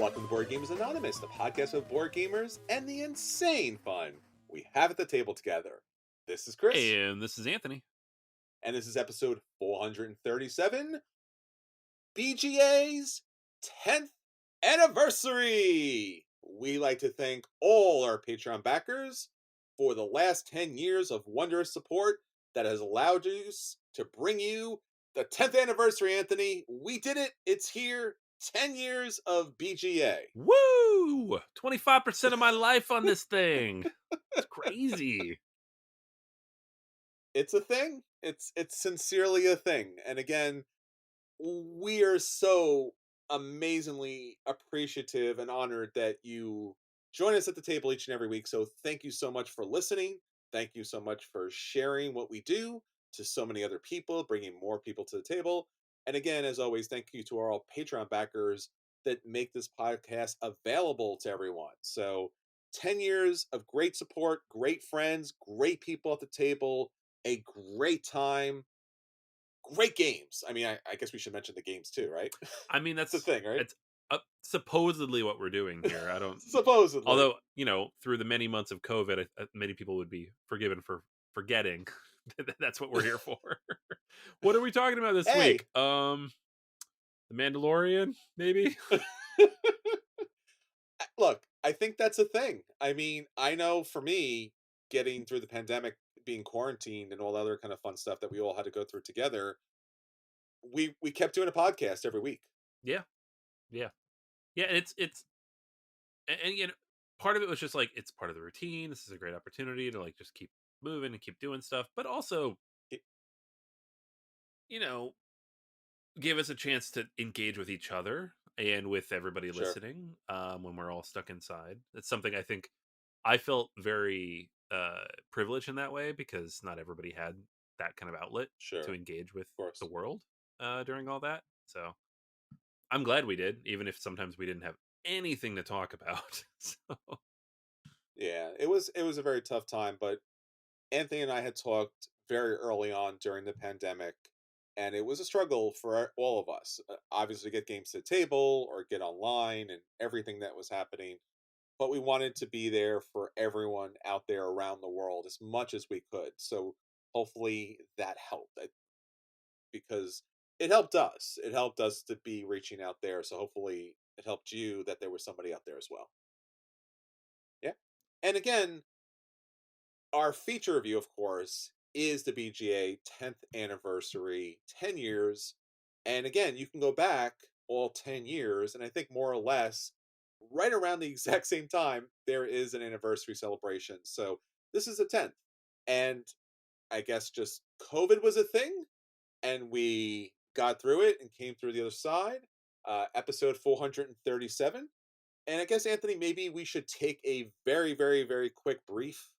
Welcome to Board Gamers Anonymous, the podcast of board gamers and the insane fun we have at the table together. This is Chris. And this is Anthony. And this is episode 437, BGA's 10th anniversary. We like to thank all our Patreon backers for the last 10 years of wondrous support that has allowed us to bring you the 10th anniversary, Anthony. We did it. It's here. 10 years of BGA. Woo! 25% of my life on this thing. It's crazy. It's a thing. It's sincerely a thing. And again, we are so amazingly appreciative and honored that you join us at the table each and every week. So thank you so much for listening. Thank you so much for sharing what we do to so many other people, bringing more people to the table. And again, as always, thank you to our Patreon backers that make this podcast available to everyone. So 10 years of great support, great friends, great people at the table, a great time, great games. I mean, I guess we should mention the games too, right? I mean, that's the thing, right? It's supposedly what we're doing here. I don't supposedly. Although, through the many months of COVID, many people would be forgiven for forgetting that's what we're here for. What are we talking about this week? The Mandalorian, maybe? Look, I think that's a thing. I mean, I know for me, getting through the pandemic, being quarantined and all the other kind of fun stuff that we all had to go through together, we kept doing a podcast every week. Yeah. And it's part of it was just like, it's part of the routine. This is a great opportunity to like just keep moving and keep doing stuff, but also give us a chance to engage with each other and with everybody listening when we're all stuck inside. It's something I think I felt very privileged in that way, because not everybody had that kind of outlet to engage with the world during all that. So I'm glad we did, even if sometimes we didn't have anything to talk about. So yeah, it was a very tough time, but Anthony and I had talked very early on during the pandemic, and it was a struggle for all of us. Obviously, get games to the table or get online and everything that was happening. But we wanted to be there for everyone out there around the world as much as we could. So hopefully that helped, because it helped us. It helped us to be reaching out there. So hopefully it helped you that there was somebody out there as well. Yeah. And again, our feature review, of course, is the BGA 10th anniversary, 10 years. And again, you can go back all 10 years, and I think more or less right around the exact same time, there is an anniversary celebration. So this is the 10th. And I guess just COVID was a thing, and we got through it and came through the other side. Episode 437. And I guess, Anthony, maybe we should take a very, very, very quick, brief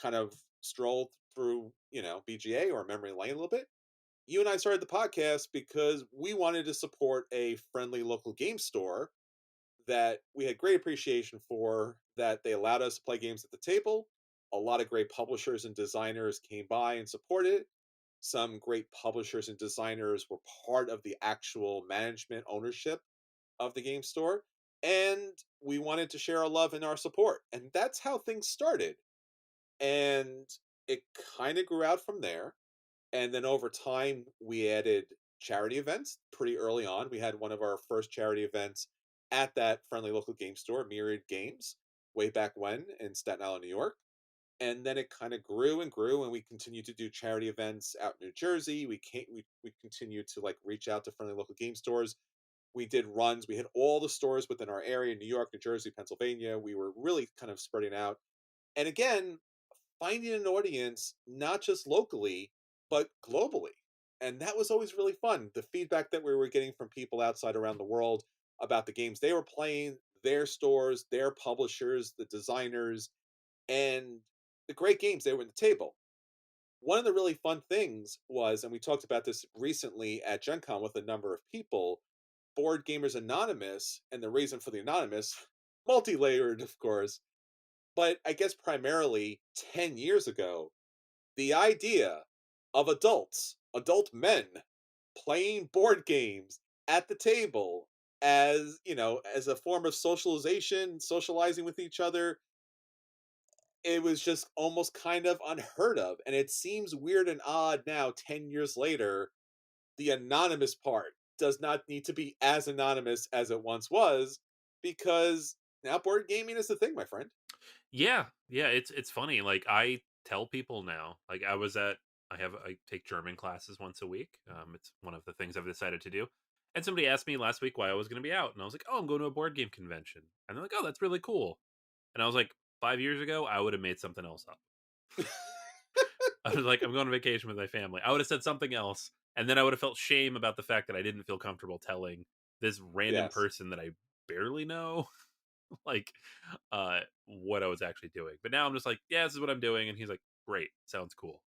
kind of stroll through, BGA or memory lane a little bit. You and I started the podcast because we wanted to support a friendly local game store that we had great appreciation for, that they allowed us to play games at the table. A lot of great publishers and designers came by and supported it. Some great publishers and designers were part of the actual management ownership of the game store. And we wanted to share our love and our support. And that's how things started. And it kind of grew out from there. And then over time, we added charity events pretty early on. We had one of our first charity events at that friendly local game store, Myriad Games, way back when in Staten Island, New York. And then it kind of grew and grew, and we continued to do charity events out in New Jersey. We continued to like reach out to friendly local game stores. We did runs. We had all the stores within our area: New York, New Jersey, Pennsylvania. We were really kind of spreading out. And again, finding an audience, not just locally, but globally. And that was always really fun. The feedback that we were getting from people outside around the world about the games they were playing, their stores, their publishers, the designers, and the great games they were at the table. One of the really fun things was, and we talked about this recently at Gen Con with a number of people, Board Gamers Anonymous, and the reason for the anonymous, multi-layered, of course, but I guess primarily 10 years ago, the idea of adult men, playing board games at the table as, as a form of socialization, socializing with each other, it was just almost kind of unheard of. And it seems weird and odd now, 10 years later, the anonymous part does not need to be as anonymous as it once was, because now board gaming is the thing, my friend. Yeah, yeah, it's funny. Like I tell people now, like I take German classes once a week. It's one of the things I've decided to do. And somebody asked me last week why I was going to be out, and I was like, "Oh, I'm going to a board game convention." And they're like, "Oh, that's really cool." And I was like, 5 years ago, I would have made something else up. I was like, "I'm going on vacation with my family." I would have said something else, and then I would have felt shame about the fact that I didn't feel comfortable telling this random Yes, person that I barely know like what I was actually doing. But now I'm just like, yeah, this is what I'm doing, and he's like, great, sounds cool.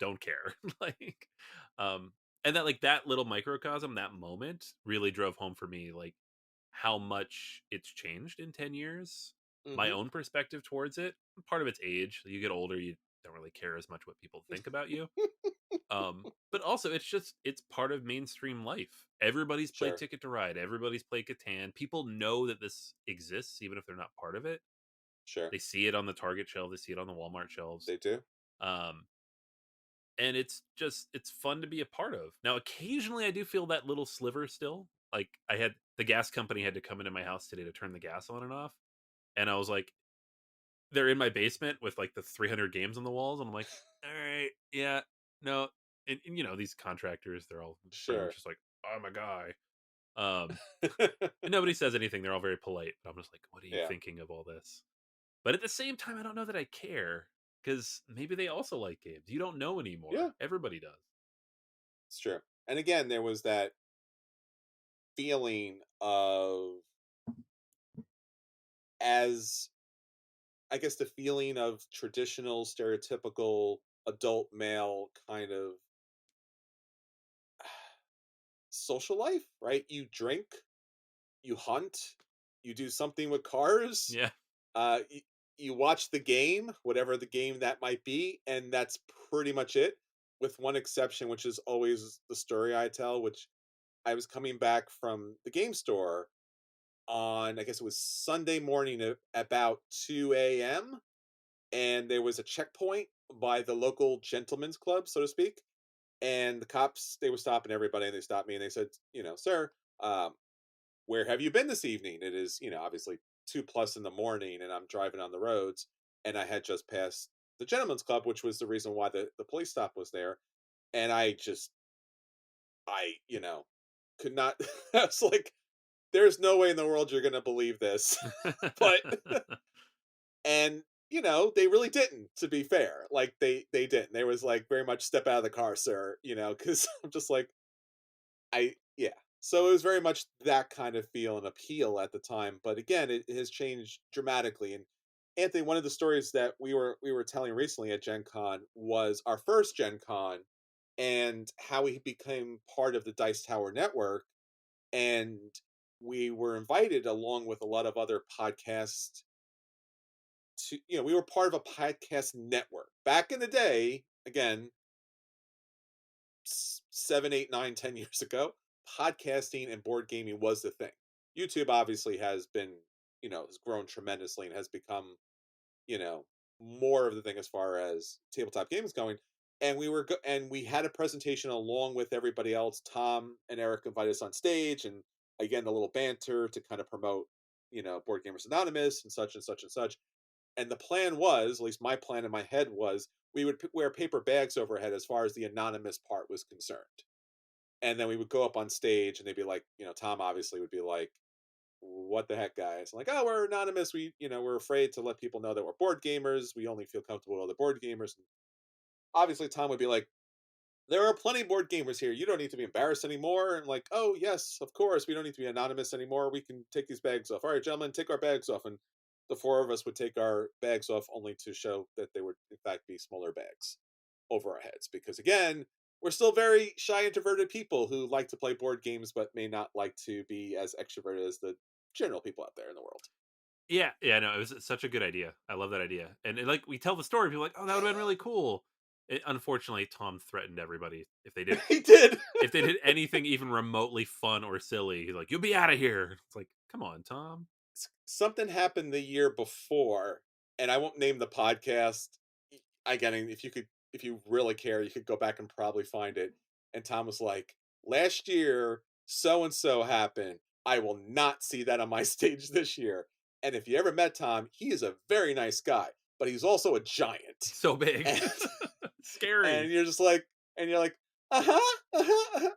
Don't care. like um and that like that little microcosm, that moment really drove home for me like how much it's changed in 10 years. My hmm own perspective towards it, part of it's age. You get older, you don't really care as much what people think about you. But also it's part of mainstream life. Everybody's played sure, Ticket to Ride, everybody's played Catan. People know that this exists even if they're not part of it. sure, They see it on the Target shelf, they see it on the Walmart shelves. they do. Um, and it's fun to be a part of. Now, occasionally I do feel that little sliver still. Like I had the gas company had to come into my house today to turn the gas on and off. And I was like, they're in my basement with like the 300 games on the walls. And I'm like, all right, yeah, no. And these contractors, they're all pretty much Sure. just like, I'm a guy. Um, and nobody says anything. They're all very polite. But I'm just like, what are you Yeah, thinking of all this? But at the same time, I don't know that I care because maybe they also like games. You don't know yeah, anymore. Everybody does. it's true. And again, there was that feeling of, as I guess, the feeling of traditional, stereotypical adult male kind of social life, right? You drink, you hunt, you do something with cars, Yeah. you, you watch the game, whatever the game that might be, and that's pretty much it. With one exception, which is always the story I tell, which I was coming back from the game store on, I guess it was Sunday morning at about 2 a.m. And there was a checkpoint by the local gentlemen's club, so to speak. And the cops, they were stopping everybody, and they stopped me and they said, sir, um, where have you been this evening? It is, obviously 2 plus in the morning, and I'm driving on the roads, and I had just passed the gentlemen's club, which was the reason why the police stop was there. And I could not. I was like, there's no way in the world you're going to believe this. But and they really didn't, to be fair. Like they didn't. They was like very much step out of the car, sir, because I'm just like, yeah. So it was very much that kind of feel and appeal at the time. But again, it has changed dramatically. And Anthony, one of the stories that we were telling recently at Gen Con was our first Gen Con, and how we became part of the Dice Tower network. And we were invited along with a lot of other podcasts to, we were part of a podcast network back in the day. Again, 7, 8, 9, 10 years ago, podcasting and board gaming was the thing. YouTube obviously has been, has grown tremendously and has become, you know more of the thing as far as tabletop games going. And and we had a presentation along with everybody else. Tom and Eric invited us on stage, and again, a little banter to kind of promote, Board Gamers Anonymous and such and such and such. And the plan was, at least my plan in my head was, we would wear paper bags overhead as far as the anonymous part was concerned. And then we would go up on stage, and they'd be like, Tom obviously would be like, what the heck, guys? I'm like, oh, we're anonymous. We're afraid to let people know that we're board gamers. We only feel comfortable with other board gamers. And obviously, Tom would be like, there are plenty of board gamers here. You don't need to be embarrassed anymore. And like, oh, yes, of course. We don't need to be anonymous anymore. We can take these bags off. All right, gentlemen, take our bags off. And the four of us would take our bags off, only to show that they would, in fact, be smaller bags over our heads. Because again, we're still very shy, introverted people who like to play board games, but may not like to be as extroverted as the general people out there in the world. Yeah, yeah, no, it was such a good idea. I love that idea. And like we tell the story, people are like, "Oh, that would have been really cool." Unfortunately, Tom threatened everybody if they did He did. anything even remotely fun or silly. He's like, "You'll be out of here." It's like, come on, Tom. Something happened the year before, and I won't name the podcast. Again, if you really care, you could go back and probably find it. And Tom was like, "Last year, so and so happened. I will not see that on my stage this year." And if you ever met Tom, he is a very nice guy, but he's also a giant. So big, And and scary. you're just like, and you're like,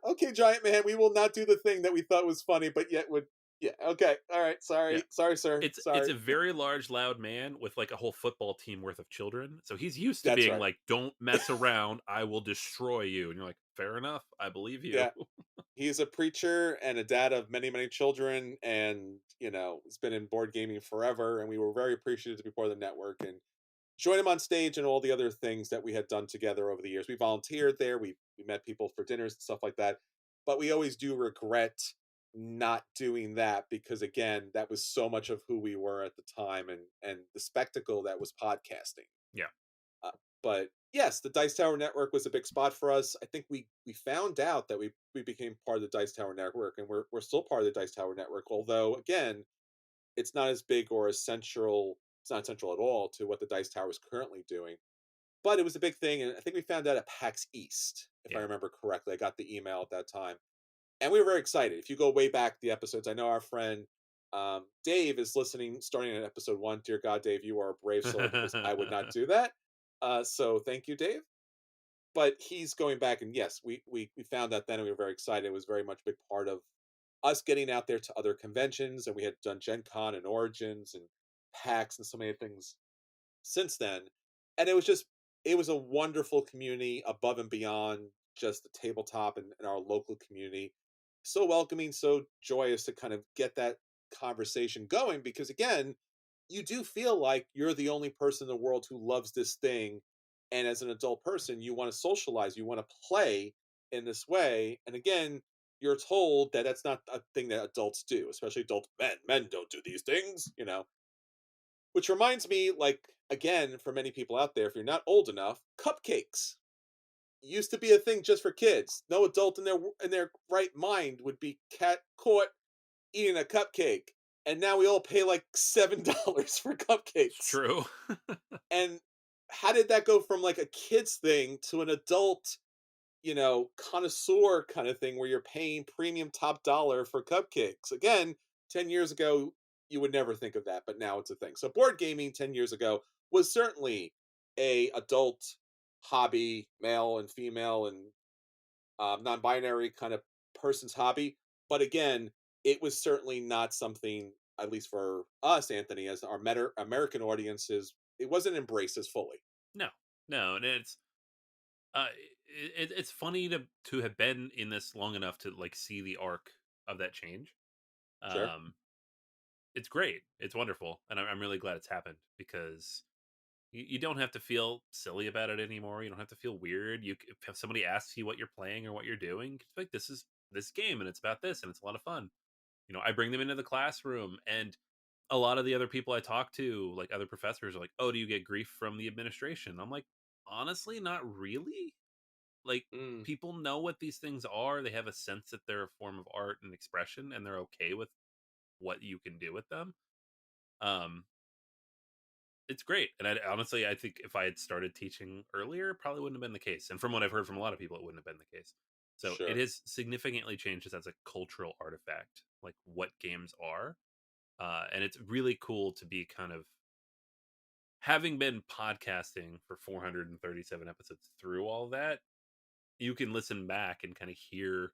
okay, giant man, we will not do the thing that we thought was funny, but yet would, yeah, okay, all right, Yeah. sorry, sir, It's sorry. a very large, loud man with like a whole football team worth of children. So he's used to That's being right. like, "Don't mess around, I will destroy you." And you're like, "Fair enough, I believe you." Yeah, he's a preacher and a dad of many, many children, and has been in board gaming forever. And we were very appreciative to be part of the network and join him on stage and all the other things that we had done together over the years. We volunteered there, we met people for dinners and stuff like that. But we always do regret not doing that because again, that was so much of who we were at the time and the spectacle that was podcasting. Yeah. Uh, but yes, the Dice Tower Network was a big spot for us. I think we found out that we became part of the Dice Tower Network, and we're still part of the Dice Tower Network. Although again, it's not as big or as central. It's not central at all to what the Dice Tower is currently doing. But it was a big thing, and I think we found out at PAX East, if I Yeah. remember correctly. I got the email at that time, and we were very excited. If you go way back the episodes, I know our friend Dave is listening, starting at episode 1. Dear God, Dave, you are a brave soul because I would not do that. So thank you, Dave. But he's going back, and yes, we found that then, and we were very excited. It was very much a big part of us getting out there to other conventions, and we had done Gen Con and Origins and PAX and so many things since then. And it was a wonderful community above and beyond just the tabletop and our local community. So welcoming, so joyous to kind of get that conversation going because again, you do feel like you're the only person in the world who loves this thing. And as an adult person, you want to socialize, you want to play in this way. And again, you're told that that's not a thing that adults do, especially adult men. Men don't do these things. Which reminds me, like, again, for many people out there, if you're not old enough, cupcakes used to be a thing just for kids. No adult in their right mind would be caught eating a cupcake. And now we all pay like $7 for It's cupcakes. true. And how did that go from like a kid's thing to an adult, connoisseur kind of thing where you're paying premium top dollar for cupcakes? Again, 10 years ago, you would never think of that, but now it's a thing. So board gaming 10 years ago was certainly a adult hobby, male and female and non-binary kind of person's hobby. But again, it was certainly not something, at least for us, Anthony, as our American audiences, it wasn't embraced as fully. No, no, and uh, it's funny to have been in this long enough to like see the arc of that change. Sure. Um, it's great, it's wonderful, and I'm really glad it's happened because you don't have to feel silly about it anymore. You don't have to feel weird. If somebody asks you what you're playing or what you're doing, it's like this is this game and it's about this and it's a lot of fun. I bring them into the classroom, and a lot of the other people I talk to, like other professors, are like, "Oh, do you get grief from the administration?" I'm like, honestly, not really. Like, Mm, people know what these things are. They have a sense that they're a form of art and expression, and they're okay with what you can do with them. Um, it's great, and honestly, I think if I had started teaching earlier, it probably wouldn't have been the case. And from what I've heard from a lot of people, it wouldn't have been the case. So it sure. has significantly changed as a cultural artifact, like what games are. And it's really cool to be kind of having been podcasting for 437 episodes through all that. You can listen back and kind of hear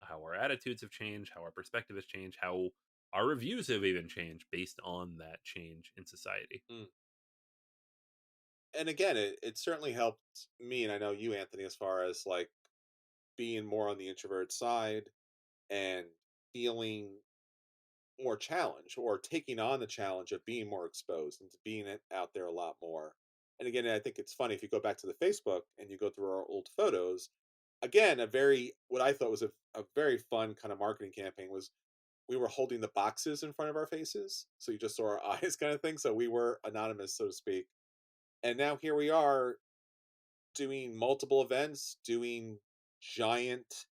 how our attitudes have changed, how our perspective has changed, how our reviews have even changed based on that change in society. Mm. And again, it certainly helped me, and I know you, Anthony, as far as like being more on the introvert side and feeling more challenge or taking on the challenge of being more exposed and to being out there a lot more. And again, I think it's funny if you go back to the Facebook and you go through our old photos. Again, a very what I thought was a very fun kind of marketing campaign was we were holding the boxes in front of our faces, so you just saw our eyes, kind of thing. So we were anonymous, so to speak. And now here we are, doing multiple events, doing giant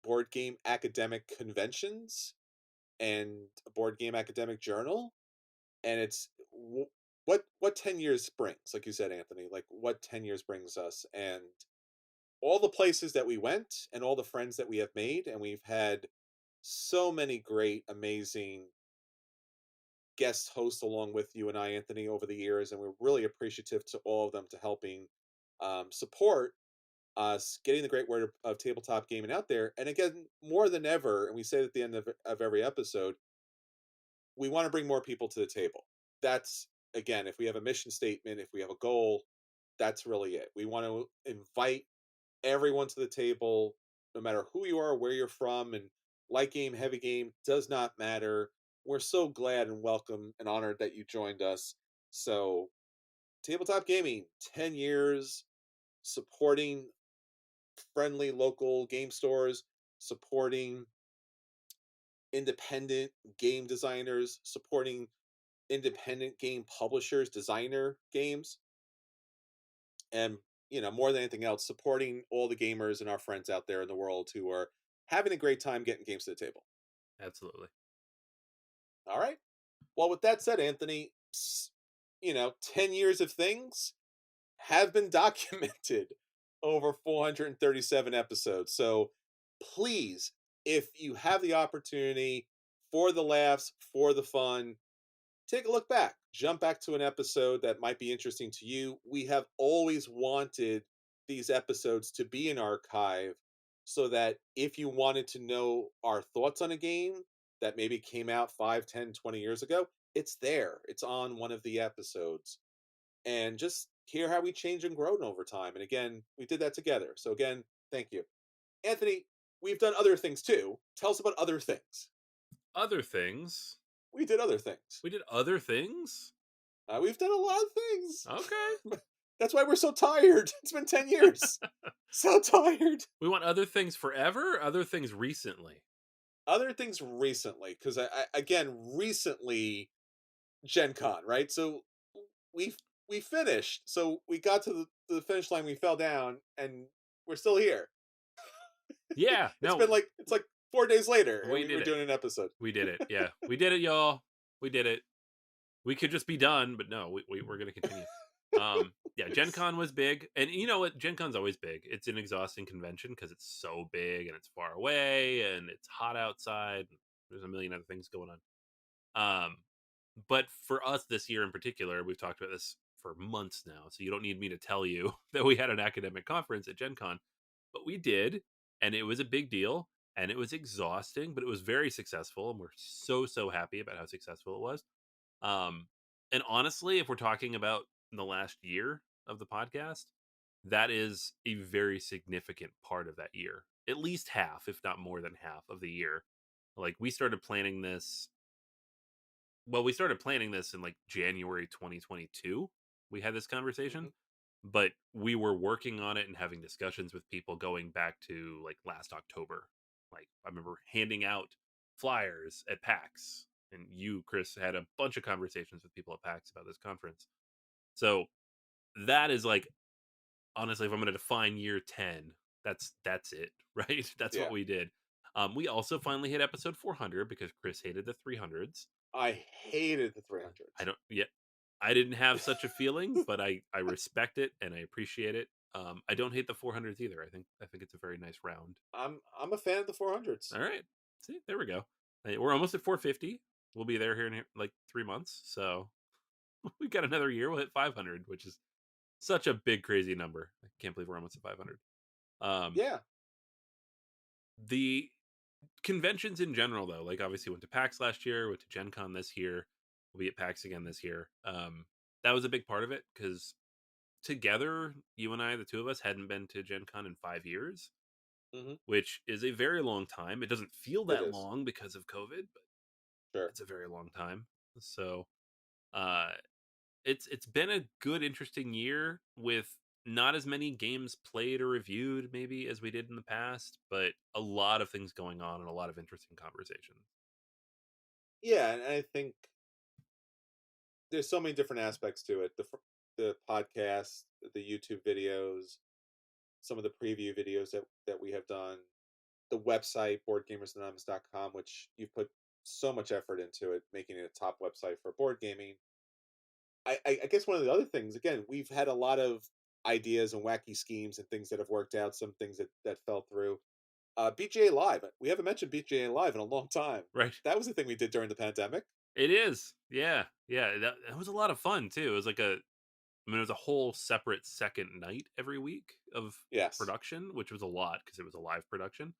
board game academic conventions and a board game academic journal, and it's what 10 years brings, like you said, Anthony, like what 10 years brings us, and all the places that we went and all the friends that we have made, and we've had so many great, amazing guest hosts along with you and I, Anthony, over the years, and we're really appreciative to all of them to helping support us getting the great word of tabletop gaming out there. And again, more than ever, and we say it at the end of every episode, we want to bring more people to the table. That's, again, if we have a mission statement, if we have a goal, that's really it. We want to invite everyone to the table, no matter who you are, where you're from, and light game, heavy game, does not matter. We're so glad and welcome and honored that you joined us. So, tabletop gaming, 10 years, supporting friendly local game stores, supporting independent game designers, supporting independent game publishers, designer games, and more than anything else, supporting all the gamers and our friends out there in the world who are having a great time getting games to the table. Absolutely. All right. Well, with that said, Anthony, 10 years of things have been documented over 437 episodes. So please, if you have the opportunity, for the laughs, for the fun, take a look back. Jump back to an episode that might be interesting to you. We have always wanted these episodes to be an archive so that if you wanted to know our thoughts on a game that maybe came out 5, 10, 20 years ago, it's there. It's on one of the episodes. And just hear how we change and grown over time. And again, we did that together. So again, thank you. Anthony, we've done other things too. Tell us about other things. Other things? We did other things. We did other things? We've done a lot of things. Okay. That's why we're so tired. It's been 10 years. So tired. We want other things forever, other things recently. Other things recently, because again, recently, Gen Con, right? So we we finished. So we got to the finish line, we fell down, and we're still here. Yeah. It's like 4 days later, and we we're did doing an episode. We did it. Yeah. We did it, y'all. We did it. We could just be done, but no, we're going to continue. Yeah, Gen Con was big. And you know what? Gen Con's always big. It's an exhausting convention because it's so big and it's far away and it's hot outside. There's a million other things going on. But for us this year in particular, we've talked about this for months now, so you don't need me to tell you that we had an academic conference at Gen Con. But we did, and it was a big deal, and it was exhausting, but it was very successful, and we're so happy about how successful it was. Um, and honestly, if we're talking about the last year of the podcast, that is a very significant part of that year. At least half, if not more than half of the year. Like we started planning this. Well, we started planning this in like January 2022. We had this conversation, Hmm. but we were working on it and having discussions with people going back to like last October. Like I remember handing out flyers at PAX, and you, Chris, had a bunch of conversations with people at PAX about this conference. So that is like, honestly, if I'm going to define year 10, that's it, right? That's what Yeah. we did. We also finally hit episode 400 because Chris hated the 300s. I hated the I 300s. don't yet. I didn't have such a feeling, but I respect it and I appreciate it. I don't hate the 400s either. I think it's a very nice round. I'm a fan of the 400s. All right, see, there we go. We're almost at 450. We'll be there here in like 3 months, so we've got another year. We'll hit 500, which is such a big, crazy number. I can't believe we're almost at 500. Yeah. The conventions in general, though, like obviously went to PAX last year, went to Gen Con this year. We'll be at PAX again this year. That was a big part of it because together, you and I, the two of us, hadn't been to Gen Con in 5 years, Hmm. which is a very long time. It doesn't feel It that is. long because of COVID, but Sure. it's a very long time. So, uh, it's been a good, interesting year with not as many games played or reviewed maybe as we did in the past, but a lot of things going on and a lot of interesting conversations. Yeah, and I think there's so many different aspects to it. The podcast, the YouTube videos, some of the preview videos that we have done, the website boardgamersanonymous.com, which you've put so much effort into it, making it a top website for board gaming. I guess one of the other things, again, we've had a lot of ideas and wacky schemes and things that have worked out, some things that fell through. BGA Live, we haven't mentioned BGA Live in a long time. Right. That was the thing we did during the pandemic. It is. Yeah. Yeah. That was a lot of fun too. It was like it was a whole separate second night every week of Yes, production, which was a lot because it was a live production.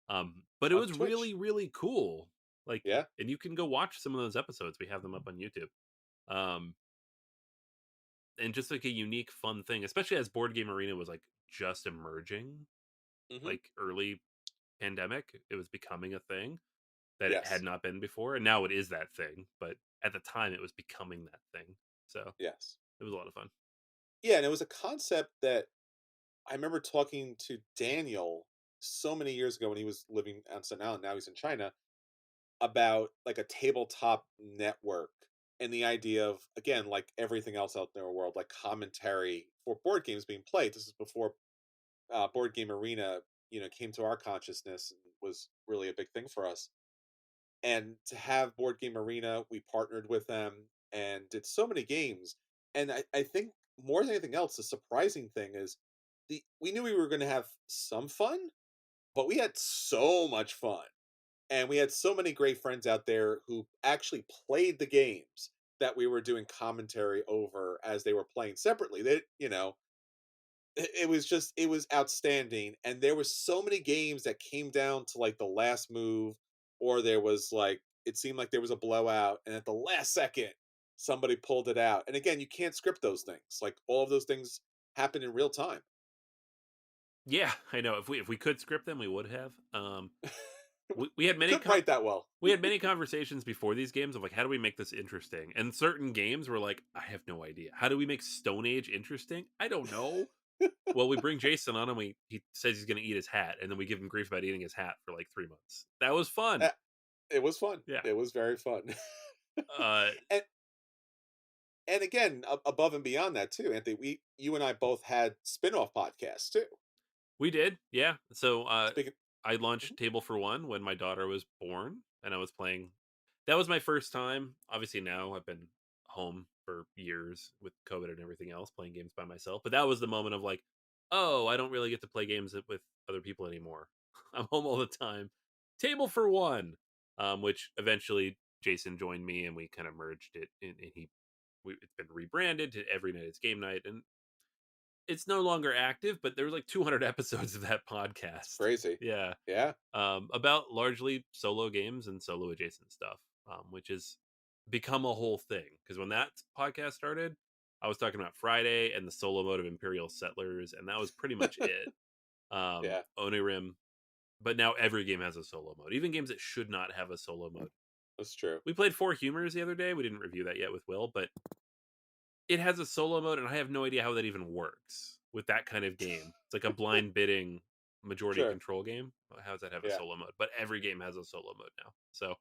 But it on was Twitch. really, really cool. Like, Yeah. and you can go watch some of those episodes. We have them up on YouTube. Um, and just like a unique, fun thing, especially as Board Game Arena was like just emerging, Hmm. like early pandemic, it was becoming a thing that it had Yes. not been before, and now it is that thing. But at the time, it was becoming that thing. So Yes. it was a lot of fun. Yeah, and it was a concept that I remember talking to Daniel so many years ago when he was living on Staten Island. Now he's in China, about like a tabletop network and the idea of, again, like everything else out in the world, like commentary for board games being played. This is before Board Game Arena, came to our consciousness and was really a big thing for us. And to have Board Game Arena, we partnered with them and did so many games. And I think more than anything else, the surprising thing is we knew we were going to have some fun, but we had so much fun. And we had so many great friends out there who actually played the games that we were doing commentary over as they were playing separately. It was outstanding. And there was so many games that came down to like the last move, or there was like it seemed like there was a blowout, and at the last second somebody pulled it out. And again, you can't script those things. Like all of those things happen in real time. Yeah, I know. If we could script them, we would have. We had We many couldn't write that well. we had many conversations before these games of like, how do we make this interesting? And certain games were like, I have no idea. How do we make Stone Age interesting? I don't know. Well, we bring Jason on and he says he's going to eat his hat, and then we give him grief about eating his hat for like 3 months. That was fun. Uh, It was fun. Yeah. It was very fun. Uh, and and again, above and beyond that too, Anthony, you and I both had spin-off podcasts too. we did. Yeah. So Speaking. I Mhm. launched Table for One when my daughter was born, and I was playing. That was my first time. Obviously, now I've been home for years with COVID and everything else, playing games by myself. But that was the moment of like, oh, I don't really get to play games with other people anymore. I'm home all the time. Table for One, which eventually Jason joined me, and we kind of merged it. And it's been rebranded to Every Night It's Game Night, and it's no longer active. But there was like 200 episodes of that It's podcast. crazy. Yeah, Yeah. about largely solo games and solo adjacent stuff, which has become a whole thing. Because when that podcast started, I was talking about Friday and the solo mode of Imperial Settlers, and that was pretty much it. Yeah. Onirim, but now every game has a solo mode, even games that should not have a solo mode. That's true. We played Four Humors the other day. We didn't review that yet with Will, but it has a solo mode, and I have no idea how that even works with that kind of game. It's like a blind bidding majority Sure. control game. How does that have a Yeah. solo mode? But every game has a solo mode now. So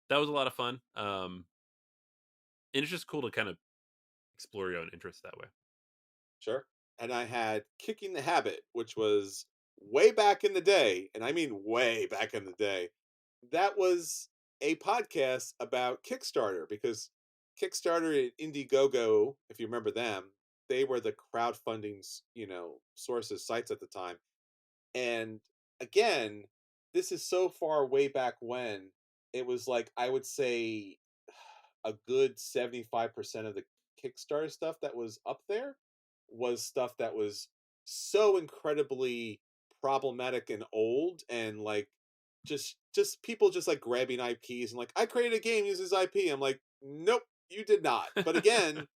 that was a lot of fun. And it's just cool to kind of explore your own interests that way. Sure. And I had Kicking the Habit, which was way back in the day, and I mean way back in the day. That was a podcast about Kickstarter, because Kickstarter and Indiegogo, if you remember them, they were the crowdfunding, sources, sites at the time. And again, this is so far way back when it was like, I would say a good 75% of the Kickstarter stuff that was up there was stuff that was so incredibly problematic and old, and like just people just like grabbing IPs and like, I created a game uses IP. I'm like, nope, you did not. But again,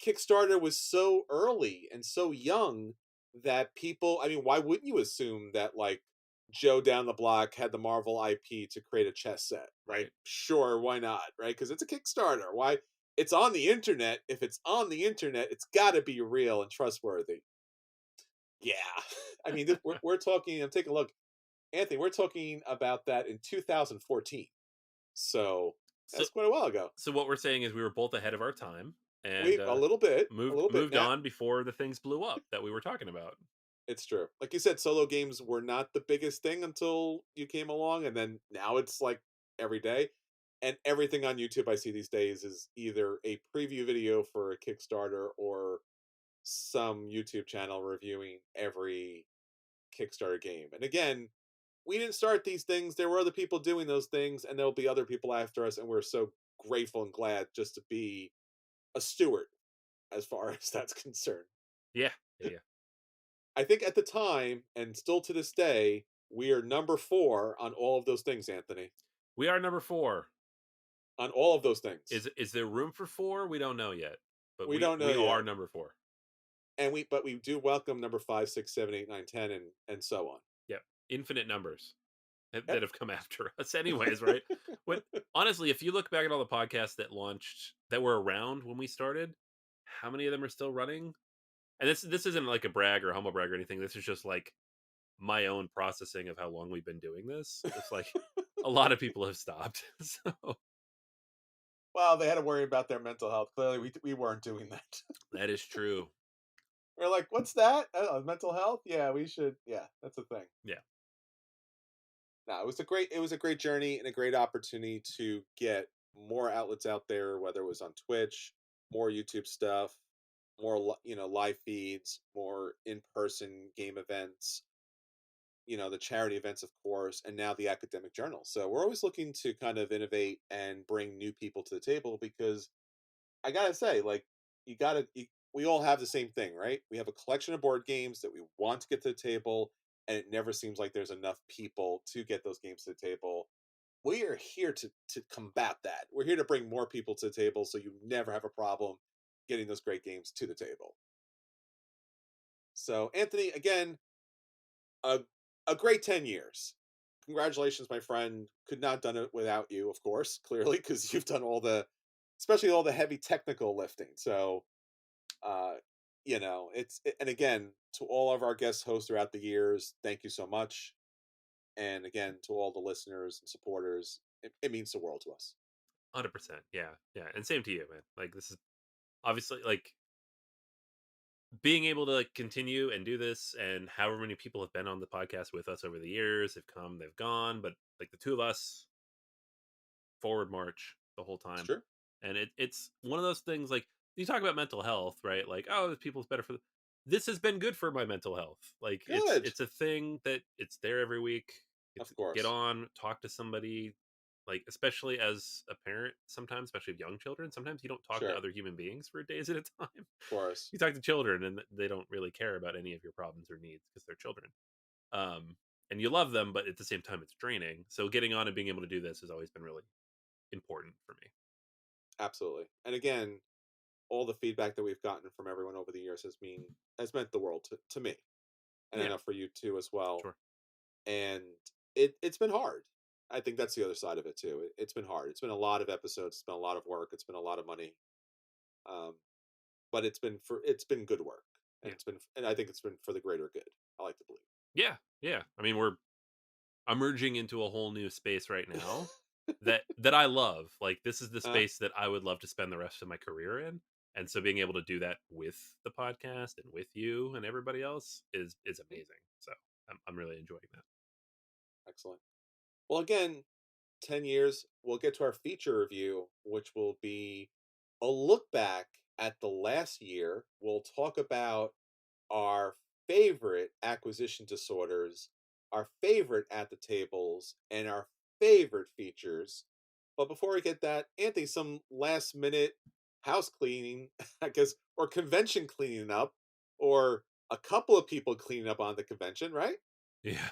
Kickstarter was so early and so young that people, I mean, why wouldn't you assume that like Joe down the block had the Marvel IP to create a chess set, right? Right. Sure, why not, right? Because it's a Kickstarter. Why? It's on the internet. If it's on the internet, it's got to be real and trustworthy. Yeah. I mean, we're talking, and take a look, Anthony, we're talking about that in 2014. So So that's quite a while ago. so what we're saying is we were both ahead of our time and We a moved little bit moved now. on before the things blew up that we were talking about. It's true. Like you said, solo games were not the biggest thing until you came along, and then now it's like every day. And everything on YouTube I see these days is either a preview video for a Kickstarter or some YouTube channel reviewing every Kickstarter game. And again, we didn't start these things. There were other people doing those things, and there'll be other people after us. And we're so grateful and glad just to be a steward as far as that's concerned. Yeah, yeah, yeah. I think at the time, and still to this day, we are number 4 on all of those things, Anthony. We are number 4. On all of those things. Is there room for 4? We don't know yet, but We don't know we are yet. number 4. And we do welcome number 5, 6, 7, 8, 9, 10, and so on. Yep, infinite numbers that Yep. have come after us, anyways, right? When honestly, if you look back at all the podcasts that launched that were around when we started, how many of them are still running? And this isn't like a brag or humble brag or anything. This is just like my own processing of how long we've been doing this. It's like a lot of people have stopped. So Well, they had to worry about their mental health. Clearly, we weren't doing that. that is true. We're like, "What's that? Mental health? Yeah, we should. Yeah, that's a thing." Yeah. No, it was a great journey and a great opportunity to get more outlets out there, whether it was on Twitch, more YouTube stuff, more live feeds, more in person game events, the charity events, of course, and now the academic journal. So we're always looking to kind of innovate and bring new people to the table because I gotta say, like, we all have the same thing, right? We have a collection of board games that we want to get to the table, and it never seems like there's enough people to get those games to the table. We are here to combat that. We're here to bring more people to the table, so you never have a problem getting those great games to the table. So, Anthony, again, a a great 10 years. Congratulations, my friend. Could not done it without you, of course, clearly, because you've done especially all the heavy technical lifting. So uh, and again, to all of our guest hosts throughout the years, thank you so much. And again, to all the listeners and supporters, it means the world to us. 100%. Yeah. Yeah. And same to you, man. Like this is obviously like being able to like continue and do this and however many people have been on the podcast with us over the years have come, they've gone, but like the two of us forward march the whole It's time. true. And it's one of those things like you talk about mental health, right? Like, oh, people's better for this has been good for my mental health. Like Good. it's a thing that it's there every week. It's Of get course. on, talk to somebody, like especially as a parent, sometimes, especially with young children, sometimes you don't talk to Sure. other human beings for days at a time. Of course. You talk to children and they don't really care about any of your problems or needs because they're children. And you love them, but at the same time it's draining. So getting on and being able to do this has always been really important for me. Absolutely. And again, all the feedback that we've gotten from everyone over the years has meant the world to me. And I Yeah, know for you too as well. sure. And it's been hard. I think that's the other side of it too. It's been hard. It's been a lot of episodes. It's been a lot of work. It's been a lot of money. Um, but it's been good work, Yeah. and I think it's been for the greater good. I like to Yeah, yeah. I mean, we're emerging into a whole new space right now that I love. Like this is the believe. space that I would love to spend the rest of my career in. And so being able to do that with the podcast and with you and everybody else is amazing. So I'm really enjoying that. Excellent. Well, again, 10 years. We'll get to our feature review, which will be a look back at the last year. We'll talk about our favorite acquisition disorders, our favorite at the tables, and our favorite features. But before we get that, Anthony, some last minute house cleaning, I guess, or convention cleaning up, or a couple of people cleaning up on the convention, right? Yeah.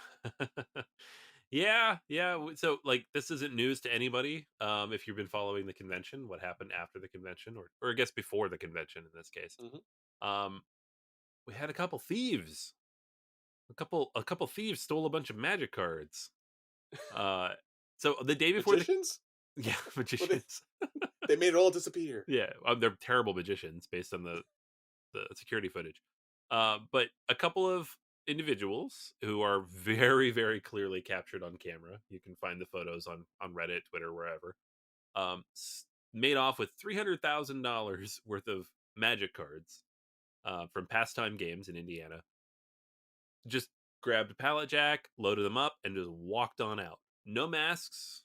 Yeah, yeah. So like this isn't news to anybody. If you've been following the convention, what happened after the convention or I guess before the convention in this case. Hmm. Um we had a couple thieves. A couple thieves stole a bunch of magic cards. Uh so the day before the Magicians? yeah, Well, magicians. they made it all disappear. Yeah, they're terrible magicians based on the security footage. But a couple of individuals who are very very clearly captured on camera. You can find the photos on Reddit, Twitter, wherever. Made off with $300,000 worth of magic cards from Pastime Games in Indiana. just grabbed a pallet jack, loaded them up, and just walked on out. No masks,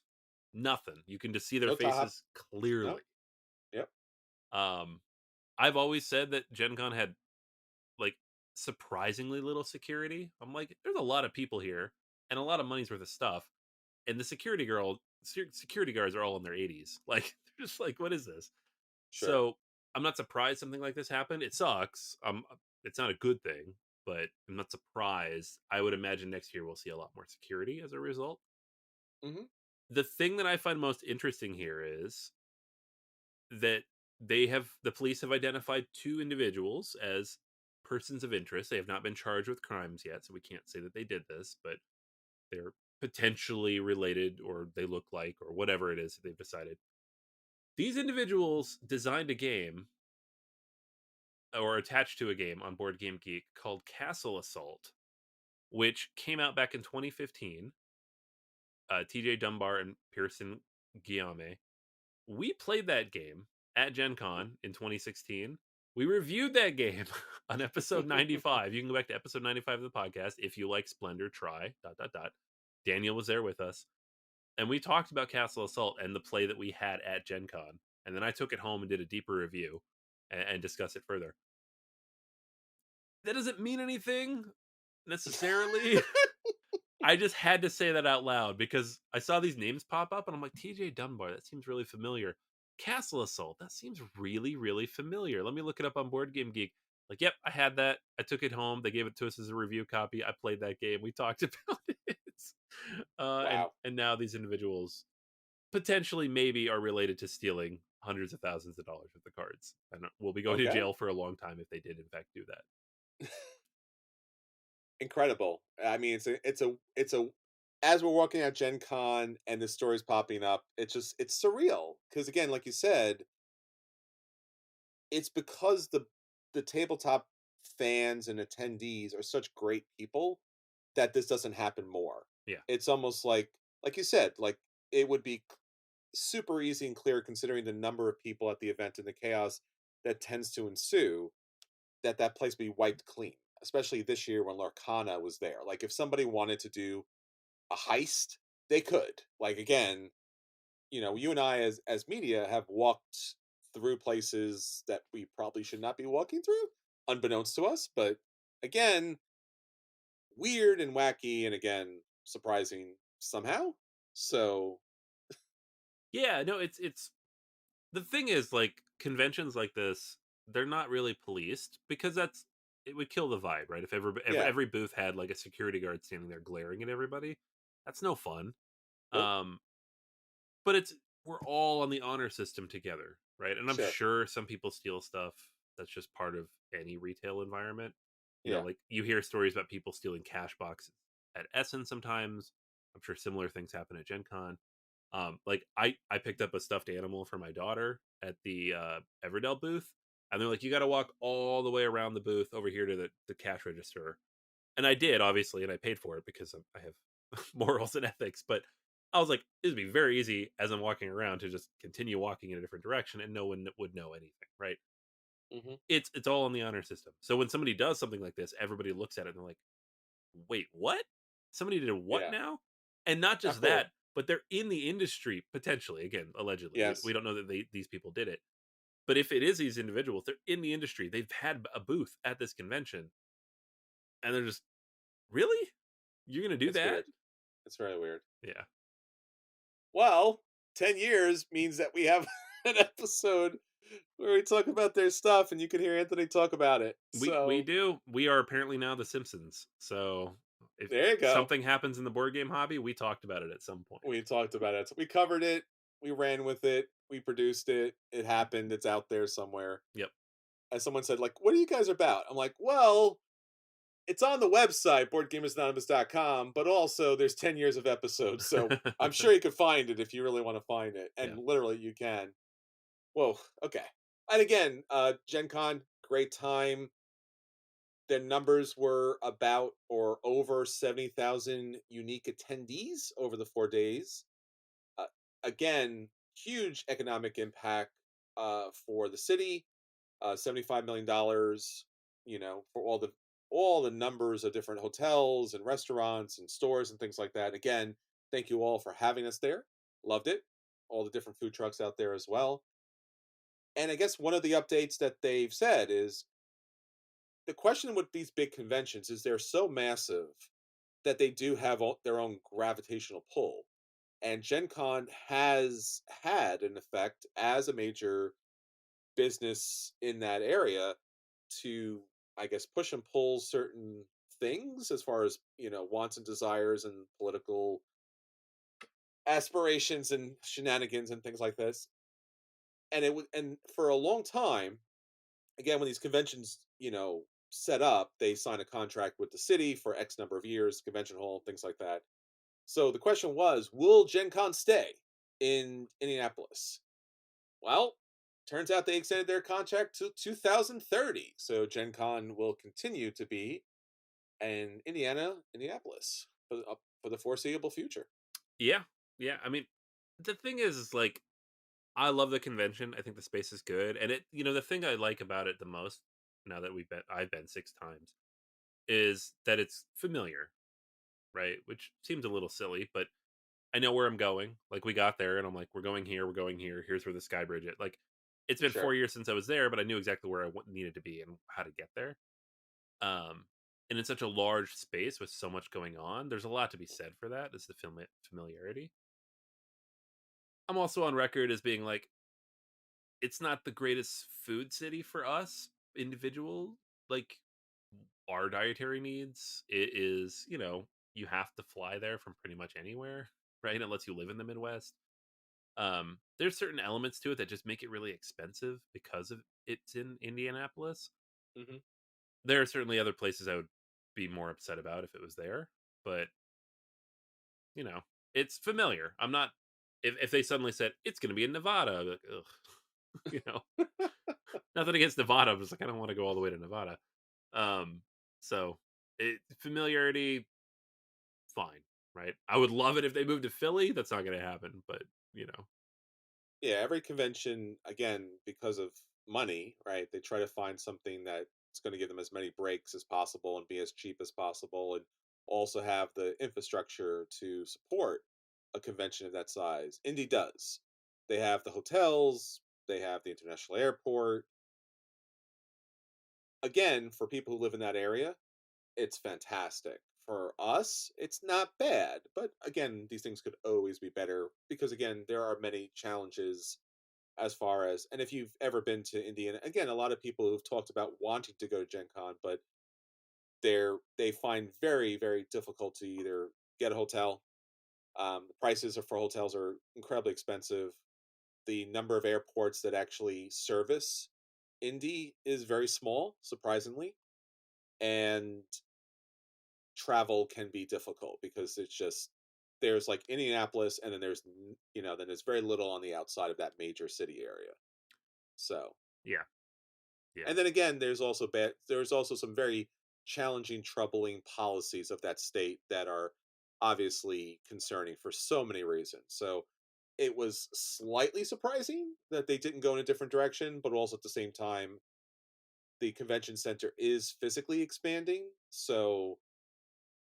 nothing. You can just see their No top. faces No. clearly. Yep. Um, I've always said that Gen Con had like surprisingly little security. I'm like, there's a lot of people here and a lot of money's worth of stuff, and the security guards are all in their 80s. Like, they're just like, what is this? Sure. So I'm not surprised something like this happened. It sucks. It's not a good thing, but I'm not surprised. I would imagine next year we'll see a lot more security as a result. Hmm. The thing that I find most interesting here is that the police have identified two individuals as persons of interest. They have not been charged with crimes yet, so we can't say that they did this, but they're potentially related, or they look like, or whatever it is that they've decided. These individuals designed a game, or attached to a game on Board Game Geek, called Castle Assault, which came out back in 2015. TJ Dunbar and Pearson Guillaume. We played that game at Gen Con in 2016. We reviewed that game on episode 95. You can go back to episode 95 of the podcast. If you like Splendor, try ... Daniel was there with us. And we talked about Castle Assault and the play that we had at Gen Con. And then I took it home and did a deeper review and discuss it further. That doesn't mean anything necessarily. I just had to say that out loud because I saw these names pop up and I'm like, TJ Dunbar, that seems really familiar. Castle Assault, that seems really, really familiar. Let me look it up on Board Game Geek. Like, yep, I had that. I took it home. They gave it to us as a review copy. I played that game. We talked about it. And Wow. now these individuals potentially maybe are related to stealing hundreds of thousands of dollars worth of cards. And will be going to Okay. jail for a long time if they did in fact do that. Incredible. I mean, it's a as we're walking at Gen Con and the stories popping up, it's surreal. Because again, like you said, it's because the tabletop fans and attendees are such great people that this doesn't happen more. Yeah. It's almost like you said, like it would be super easy and clear considering the number of people at the event and the chaos that tends to ensue, that place be wiped clean, especially this year when Lorcana was there. Like if somebody wanted to do a heist, they could. Like again, you and I as media have walked through places that we probably should not be walking through, unbeknownst to us. But again, weird and wacky, and again, surprising somehow. So Yeah, no, it's the thing is, like, conventions like this, they're not really policed because it would kill the vibe, right? If yeah, every booth had like a security guard standing there glaring at everybody, that's no fun. nope, Um, but we're all on the honor system together, right? And I'm sure, sure some people steal stuff. That's just part of any retail environment. yeah, Like, you hear stories about people stealing cash boxes at Essen sometimes. I'm sure similar things happen at Gen Con. Like, I picked up a stuffed animal for my daughter at the Everdell booth, and they're like, you got to walk all the way around the booth over here to the cash register, and I did, obviously, and I paid for it because I have morals and ethics. But I was like, it would be very easy as I'm walking around to just continue walking in a different direction, and no one would know anything, right? hmm, It's all on the honor system. So when somebody does something like this, everybody looks at it and they're like, wait, what? Somebody did what yeah, now? And not not just cool. that, but they're in the industry potentially. Again, allegedly, we Yes, don't know that these people did it. But if it is these individuals, they're in the industry. They've had a booth at this convention, and they're just, really, you're gonna do it's that? weird. It's very weird. Yeah, Well, 10 years means that we have an episode where we talk about their stuff, and you can hear Anthony talk about it. we So do. We are apparently now the Simpsons. So if there you go. something happens in the board game hobby, we talked about it at some point. We talked about it. So we covered it. We ran with it. We produced it. It happened. It's out there somewhere. Yep. As someone said, like, what are you guys about? I'm like, well, it's on the website, boardgamersanonymous.com, but also there's 10 years of episodes. So I'm sure you could find it if you really want to find it. And Yeah. literally you can. Whoa, okay. And again, Gen Con, great time. Their numbers were about or over 70,000 unique attendees over the 4 days. Uh, Again, huge economic impact for the city. $75 million, for all the all the numbers of different hotels and restaurants and stores and things like that. Again, thank you all for having us there. Loved it. All the different food trucks out there as well. And I guess one of the updates that they've said is the question with these big conventions is they're so massive that they do have their own gravitational pull. And Gen Con has had an effect as a major business in that area to, I guess, push and pull certain things as far as, wants and desires and political aspirations and shenanigans and things like this. And and for a long time, again, when these conventions, set up, they sign a contract with the city for X number of years, convention hall, things like that. So the question was, will Gen Con stay in Indianapolis? Well, turns out they extended their contract to 2030. So Gen Con will continue to be in Indianapolis for the foreseeable future. Yeah, yeah. I mean, the thing is like I love the convention. I think the space is good, and the thing I like about it the most now that I've been 6 times is that it's familiar, right? Which seems a little silly, but I know where I'm going. Like we got there, and I'm like, we're going here, we're going here. Here's where the sky bridge is. Like it's been Sure. 4 years since I was there, but I knew exactly where needed to be and how to get there. Um, and in such a large space with so much going on, there's a lot to be said for that. Is the familiarity. I'm also on record as being like, it's not the greatest food city for us individual. Like our dietary needs, it is, you have to fly there from pretty much anywhere, right? Unless you live in the Midwest. There's certain elements to it that just make it really expensive because of it's in Indianapolis. Hmm. There are certainly other places I would be more upset about if it was there, but you know, it's familiar. I'm not if they suddenly said it's going to be in Nevada, I'd be like, ugh, you know, nothing against Nevada. I'm just like I don't want to go all the way to Nevada. Um, so familiarity, fine, right? I would love it if they moved to Philly. That's not going to happen, but you know, Yeah, every convention, again, because of money, right? They try to find something that's going to give them as many breaks as possible and be as cheap as possible, and also have the infrastructure to support a convention of that size. Indy does. They have the hotels, they have the international airport. Again, for people who live in that area, it's fantastic. For us, it's not bad. But again, these things could always be better because, again, there are many challenges as far as, and if you've ever been to Indiana, again, a lot of people who've talked about wanting to go to Gen Con, but they find very, very difficult to either get a hotel. The prices for hotels are incredibly expensive. The number of airports that actually service Indy is very small, surprisingly, and travel can be difficult because it's just there's like Indianapolis, and then then there's very little on the outside of that major city area. So, yeah, yeah, and then again, there's also some very challenging, troubling policies of that state that are obviously concerning for so many reasons. So it was slightly surprising that they didn't go in a different direction, but also at the same time, the convention center is physically expanding, so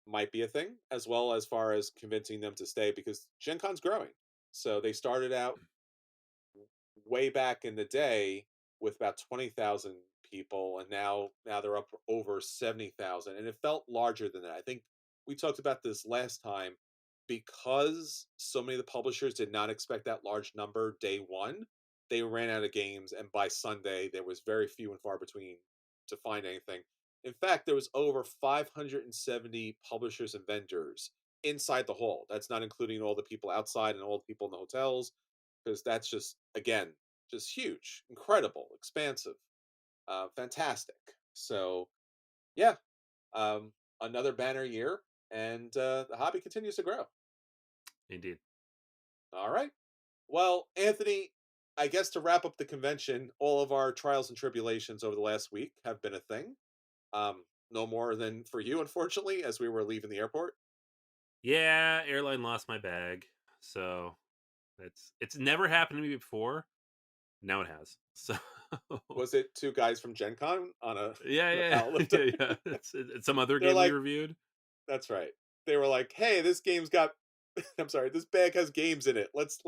might be a thing as well as far as convincing them to stay because Gen Con's growing. So they started out way back in the day with about 20,000 people, and now they're up over 70,000, and it felt larger than that. I think we talked about this last time because so many of the publishers did not expect that large number day one. They ran out of games, and by Sunday there was very few and far between to find anything. In fact, there was over 570 publishers and vendors inside the hall. That's not including all the people outside and all the people in the hotels, because that's just, again, just huge, incredible, expansive, fantastic. So yeah, um, another banner year, and the hobby continues to grow. indeed. All right. Well, Anthony, I guess to wrap up the convention, all of our trials and tribulations over the last week have been a thing. No more than for you, unfortunately, as we were leaving the airport. Yeah, airline lost my bag, so it's never happened to me before. Now it has. So Was it two guys from Gen Con on a Yeah, on a yeah, pallet lift? yeah, yeah. It's some other They're game we like, reviewed. that's right. They were like, "Hey, this game's got I'm sorry, this bag has games in it. Let's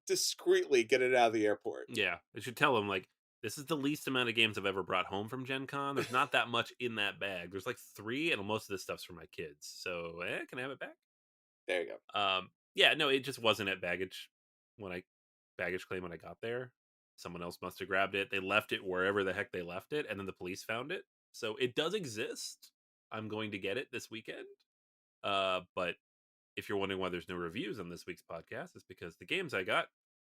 discreetly get it out of the airport." Yeah, I should tell him like this is the least amount of games I've ever brought home from Gen Con. There's not that much in that bag. There's like three, and most of this stuff's for my kids. So, can I have it back? There you go. Yeah, no, it just wasn't at baggage claim when I got there. Someone else must have grabbed it. They left it wherever the heck they left it, and then the police found it. So it does exist. I'm going to get it this weekend. But if you're wondering why there's no reviews on this week's podcast, it's because the games I got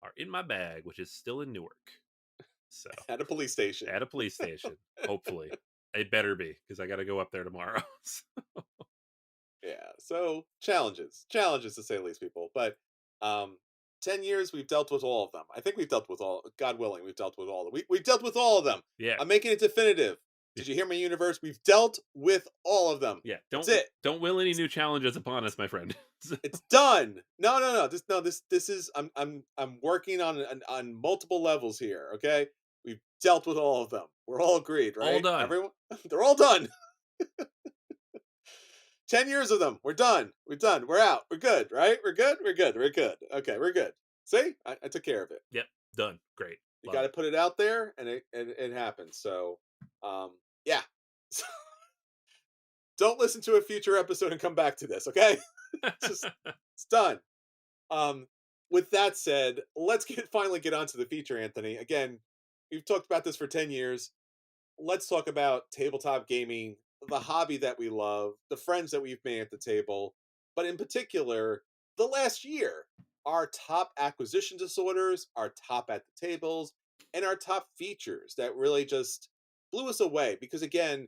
are in my bag, which is still in Newark. So At a police station. at a police station, hopefully. It better be because I got to go up there tomorrow. Yeah. So challenges to say the least, people. But um, 10 years we've dealt with all of them. I think we've dealt with all. God willing, we've dealt with all of them. We've dealt with all of them. Yeah, I'm making it definitive. Did you hear my universe? We've dealt with all of them. yeah. That's it. Don't will any new challenges upon us, my friend. It's done. No, no, no. This is. I'm working on multiple levels here. Okay. We've dealt with all of them. We're all agreed, All right? done. Everyone, they're all done. 10 years of them. We're done. We're done. We're out. We're good, right? We're good. We're good. We're good. Okay, we're good. See, I took care of it. Yep, done. Great. You Love got to it. put it out there, and it happens. So, yeah. Don't listen to a future episode and come back to this. Okay, it's just it's done. Um, with that said, let's finally get onto the feature, Anthony. Again, we've talked about this for 10 years. Let's talk about tabletop gaming, the hobby that we love, the friends that we've made at the table, but in particular, the last year, our top acquisition disorders, our top at the tables, and our top features that really just blew us away. Because again,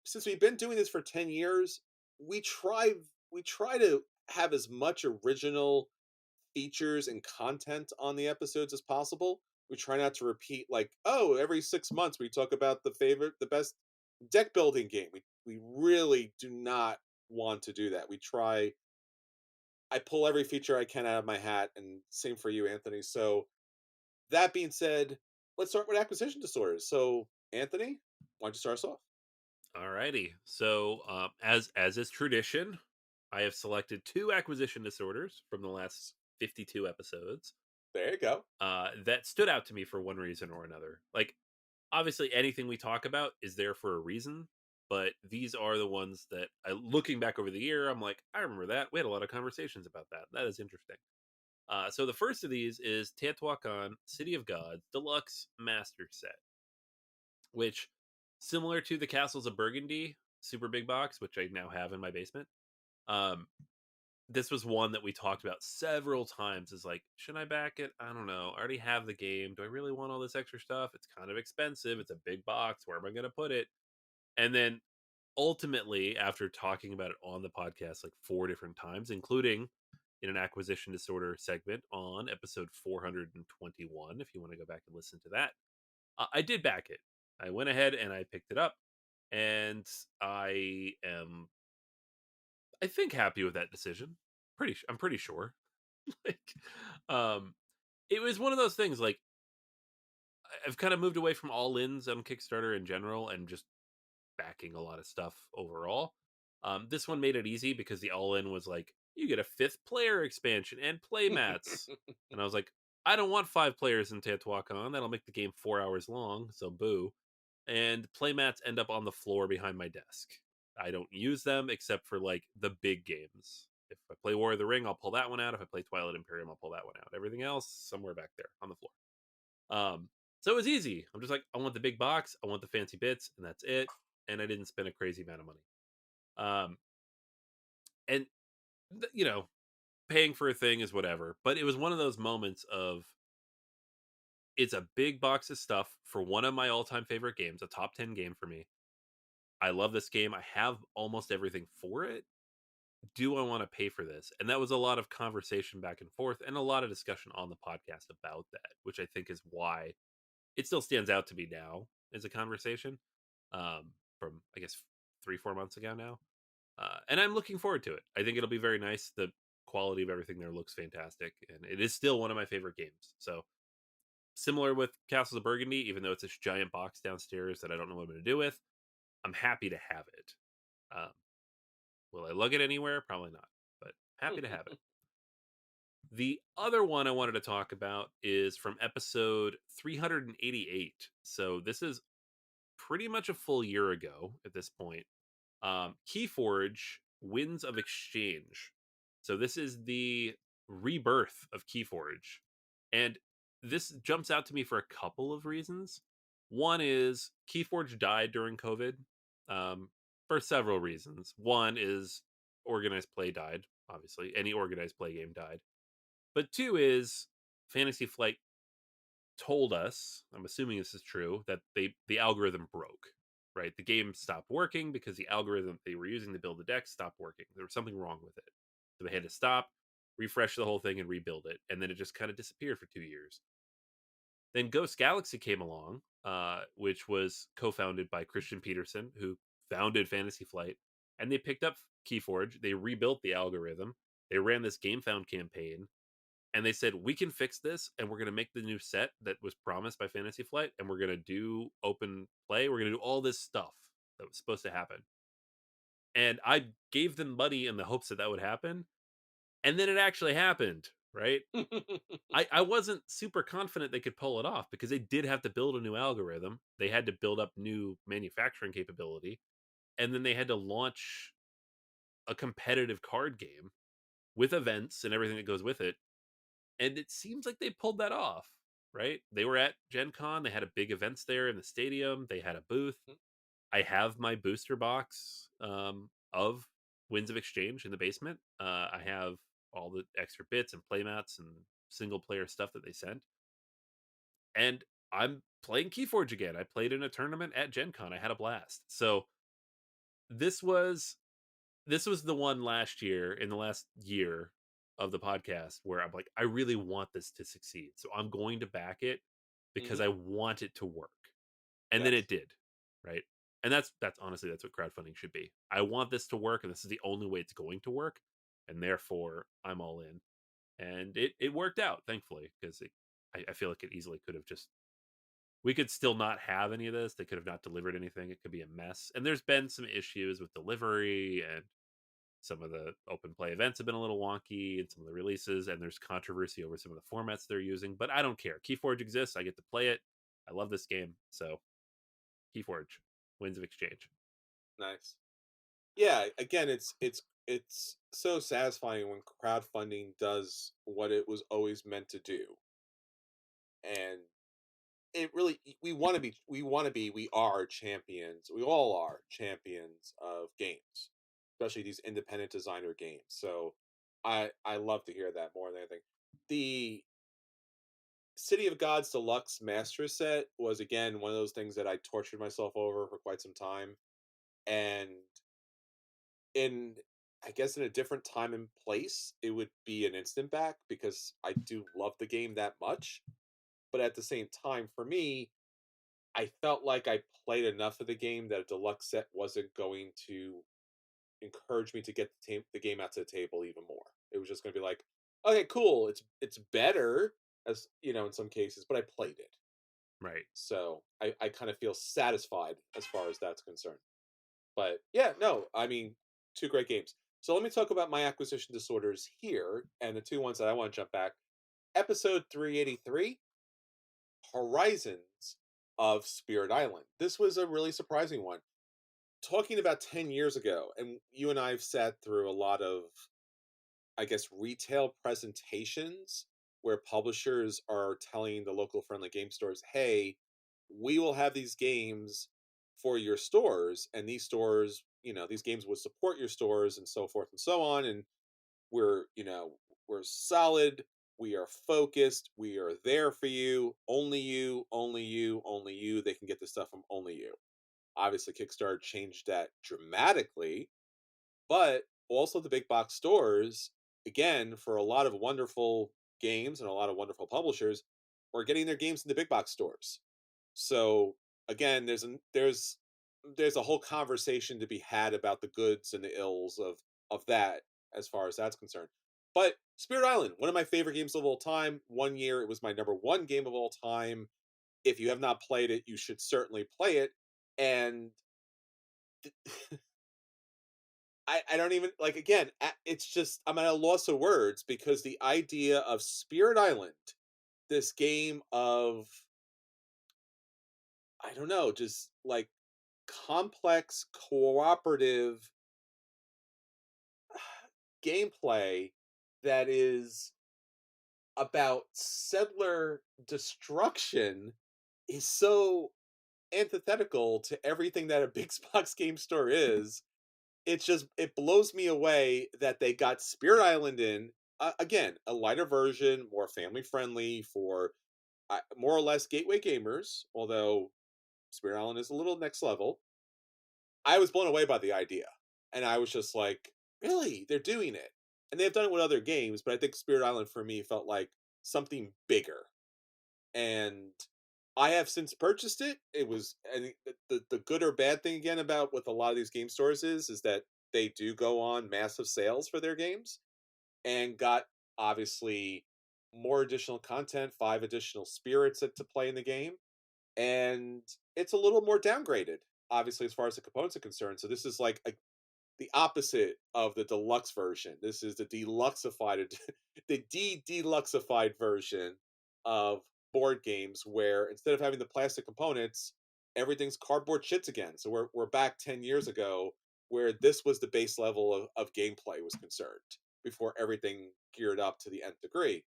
since we've been doing this for 10 years, we try we try to have as much original features and content on the episodes as possible. We try not to repeat like, oh, every 6 months we talk about the best deck building game. We really do not want to do that. We try. I pull every feature I can out of my hat, and same for you, Anthony. So that being said, let's start with acquisition disorders. So, Anthony, why don't you start us off? Alrighty. So, as is tradition, I have selected two acquisition disorders from the last 52 episodes There you go. that stood out to me for one reason or another. Like, obviously, anything we talk about is there for a reason, but these are the ones that, looking back over the year, I'm like, I remember that. We had a lot of conversations about that. That is interesting. So the first of these is Teotihuacan City of Gods Deluxe Master Set, which, similar to the Castles of Burgundy super big box, which I now have in my basement, um, this was one that we talked about several times. Is like, should I back it? I don't know. I already have the game. Do I really want all this extra stuff? It's kind of expensive. It's a big box. Where am I going to put it? And then ultimately, after talking about it on the podcast like four different times, including in an acquisition disorder segment on episode 421, if you want to go back and listen to that, I did back it. I went ahead and I picked it up, and I am, I think, happy with that decision. I'm pretty sure. like, um, it was one of those things. Like, I've kind of moved away from all ins on Kickstarter in general, and just backing a lot of stuff overall. This one made it easy because the all in was like, you get a fifth player expansion and play mats, and I was like, I don't want five players in Teotihuacan. That'll make the game 4 hours long. So boo. And playmats end up on the floor behind my desk. I don't use them except for like the big games. If I play War of the Ring, I'll pull that one out. If I play Twilight Imperium, I'll pull that one out. Everything else somewhere back there on the floor. So it was easy. I'm just like, I want the big box, I want the fancy bits, and that's it. And I didn't spend a crazy amount of money. Um, and you know, paying for a thing is whatever. But it was one of those moments of, it's a big box of stuff for one of my all-time favorite games, a top 10 game for me. I love this game. I have almost everything for it. Do I want to pay for this? And that was a lot of conversation back and forth and a lot of discussion on the podcast about that, which I think is why it still stands out to me now as a conversation, from, I guess, 3-4 months ago now. And I'm looking forward to it. I think it'll be very nice. The quality of everything there looks fantastic, and it is still one of my favorite games. So similar with Castles of Burgundy, even though it's this giant box downstairs that I don't know what I'm going to do with. I'm happy to have it. Um, will I lug it anywhere? Probably not, but happy to have it. The other one I wanted to talk about is from episode 388. So this is pretty much a full year ago at this point. Keyforge Winds of Exchange. So this is the rebirth of Keyforge. And this jumps out to me for a couple of reasons. One is Keyforge died during COVID um, for several reasons. One is organized play died, obviously. Any organized play game died. But two is Fantasy Flight told us, I'm assuming this is true, that the algorithm broke. Right, the game stopped working because the algorithm they were using to build the deck stopped working. There was something wrong with it, so they had to stop, refresh the whole thing, and rebuild it. And then it just kind of disappeared for 2 years. Then Ghost Galaxy came along, which was co-founded by Christian Peterson, who founded Fantasy Flight, and they picked up Keyforge. They rebuilt the algorithm. They ran this GameFound campaign, and they said we can fix this, and we're going to make the new set that was promised by Fantasy Flight, and we're going to do open play. We're going to do all this stuff that was supposed to happen. And I gave them money in the hopes that that would happen, and then it actually happened. Right? I wasn't super confident they could pull it off because they did have to build a new algorithm. They had to build up new manufacturing capability, and then they had to launch a competitive card game with events and everything that goes with it. And it seems like they pulled that off, right? They were at Gen Con, they had a big events there in the stadium, they had a booth. I have my booster box of Winds of Exchange in the basement. I have all the extra bits and playmats and single player stuff that they sent. And I'm playing Keyforge again. I played in a tournament at Gen Con. I had a blast. So this was the one last year, in the last year of the podcast, where I'm like, I really want this to succeed. So I'm going to back it because I want it to work. And then Yes. it did. Right. And that's honestly that's what crowdfunding should be. I want this to work, and this is the only way it's going to work. And therefore I'm all in. And it worked out, thankfully, because I feel like it easily could have just we could still not have any of this. They could have not delivered anything. It could be a mess. And there's been some issues with delivery, and some of the open play events have been a little wonky, and some of the releases, and there's controversy over some of the formats they're using. But I don't care. Keyforge exists. I get to play it. I love this game. So Keyforge, Winds of Exchange. Nice. Yeah, again, it's so satisfying when crowdfunding does what it was always meant to do. And it really we are champions. We all are champions of games, especially these independent designer games. So I love to hear that more than anything. The City of Gods Deluxe Master Set was again one of those things that I tortured myself over for quite some time. And in I guess in a different time and place, it would be an instant back because I do love the game that much. But at the same time, for me, I felt like I played enough of the game that a deluxe set wasn't going to encourage me to get the game out to the table even more. It was just going to be like, okay, cool, it's better as you know in some cases, but I played it, Right. so I kind of feel satisfied as far as that's concerned. But yeah, no, I mean, two great games. So let me talk about my acquisition disorders here, and the two ones that I want to jump back. Episode 383, Horizons of Spirit Island. This was a really surprising one. Talking about 10 years ago, and you and I have sat through a lot of, I guess, retail presentations where publishers are telling the local friendly game stores, hey, we will have these games for your stores, and these stores, these games will support your stores and so forth and so on. And we're solid, we are focused, we are there for you, only you, only you, only you. They can get the stuff from only you. Obviously, Kickstarter changed that dramatically, but also the big box stores, again, for a lot of wonderful games and a lot of wonderful publishers, are getting their games in the big box stores. So again, there's a whole conversation to be had about the goods and the ills of that as far as that's concerned. But Spirit Island, one of my favorite games of all time. One year, it was my number one game of all time. If you have not played it, you should certainly play it. And I don't even like again. It's just I'm at a loss of words because the idea of Spirit Island, this game of I don't know, just like complex cooperative gameplay that is about settler destruction is so antithetical to everything that a big box game store is. It blows me away that they got Spirit Island in again, a lighter version, more family friendly for more or less gateway gamers, although Spirit Island is a little next level. I was blown away by the idea. And I was just like, really? They're doing it. And they've done it with other games, but I think Spirit Island for me felt like something bigger. And I have since purchased it. It was I think the good or bad thing again about with a lot of these game stores is that they do go on massive sales for their games and got obviously more additional content, 5 additional spirits to play in the game, and it's a little more downgraded, obviously, as far as the components are concerned. So this is like the opposite of the deluxe version. This is the deluxeified, the deluxeified version of board games, where instead of having the plastic components, everything's cardboard shits again. So we're back 10 years ago, where this was the base level of gameplay was concerned before everything geared up to the nth degree.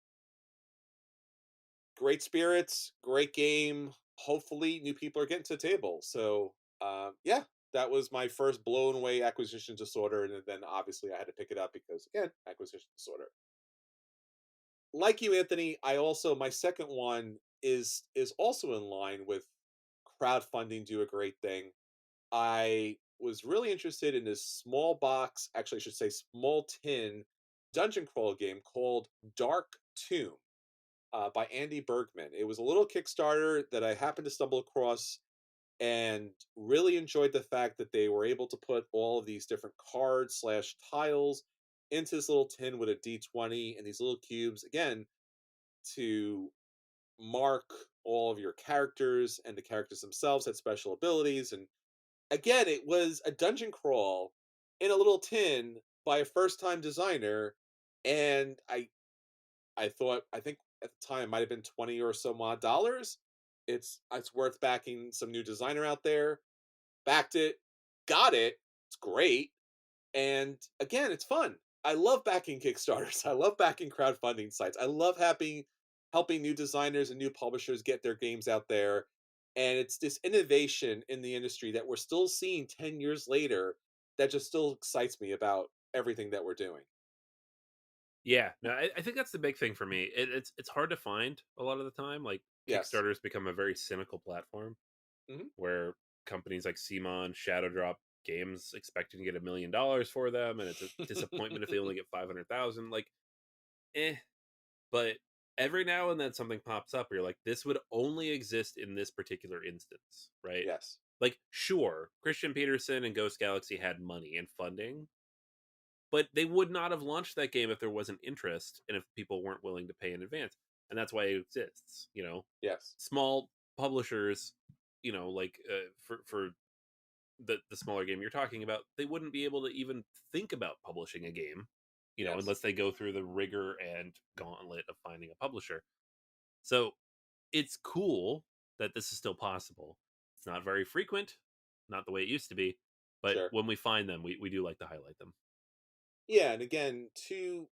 Great spirits, great game. Hopefully, new people are getting to the table. So, yeah, that was my first blown away acquisition disorder, and then obviously I had to pick it up because again, acquisition disorder. Like you, Anthony, I also my second one is also in line with crowdfunding do a great thing. I was really interested in this small box, actually, I should say small tin dungeon crawl game called Dark Tomb by Andy Bergman. It was a little Kickstarter that I happened to stumble across and really enjoyed the fact that they were able to put all of these different cards slash tiles into this little tin with a D20 and these little cubes again to mark all of your characters, and the characters themselves had special abilities. And again, it was a dungeon crawl in a little tin by a first time designer. And I thought, I think at the time it might have been 20 or so odd dollars. It's worth backing some new designer out there. Backed it, got it. It's great. And again, it's fun. I love backing Kickstarters. I love backing crowdfunding sites. I love helping new designers and new publishers get their games out there. And it's this innovation in the industry that we're still seeing 10 years later that just still excites me about everything that we're doing. Yeah, no, I think that's the big thing for me. It's hard to find a lot of the time. Like Yes. Kickstarter's become a very cynical platform Hmm. where companies like Simon Shadow Drop games expecting to get $1 million for them, and it's a disappointment if they only get 500,000. Like, eh. But every now and then something pops up where you're like, this would only exist in this particular instance, right? Yes. Like, sure, Christian Peterson and Ghost Galaxy had money and funding, but they would not have launched that game if there wasn't interest and if people weren't willing to pay in advance. And that's why it exists, you know. Yes. Small publishers, you know, like for the smaller game you're talking about, they wouldn't be able to even think about publishing a game, you know, Yes. unless they go through the rigor and gauntlet of finding a publisher. So it's cool that this is still possible. It's not very frequent, not the way it used to be, but Sure. when we find them, we do like to highlight them. Yeah, and again, to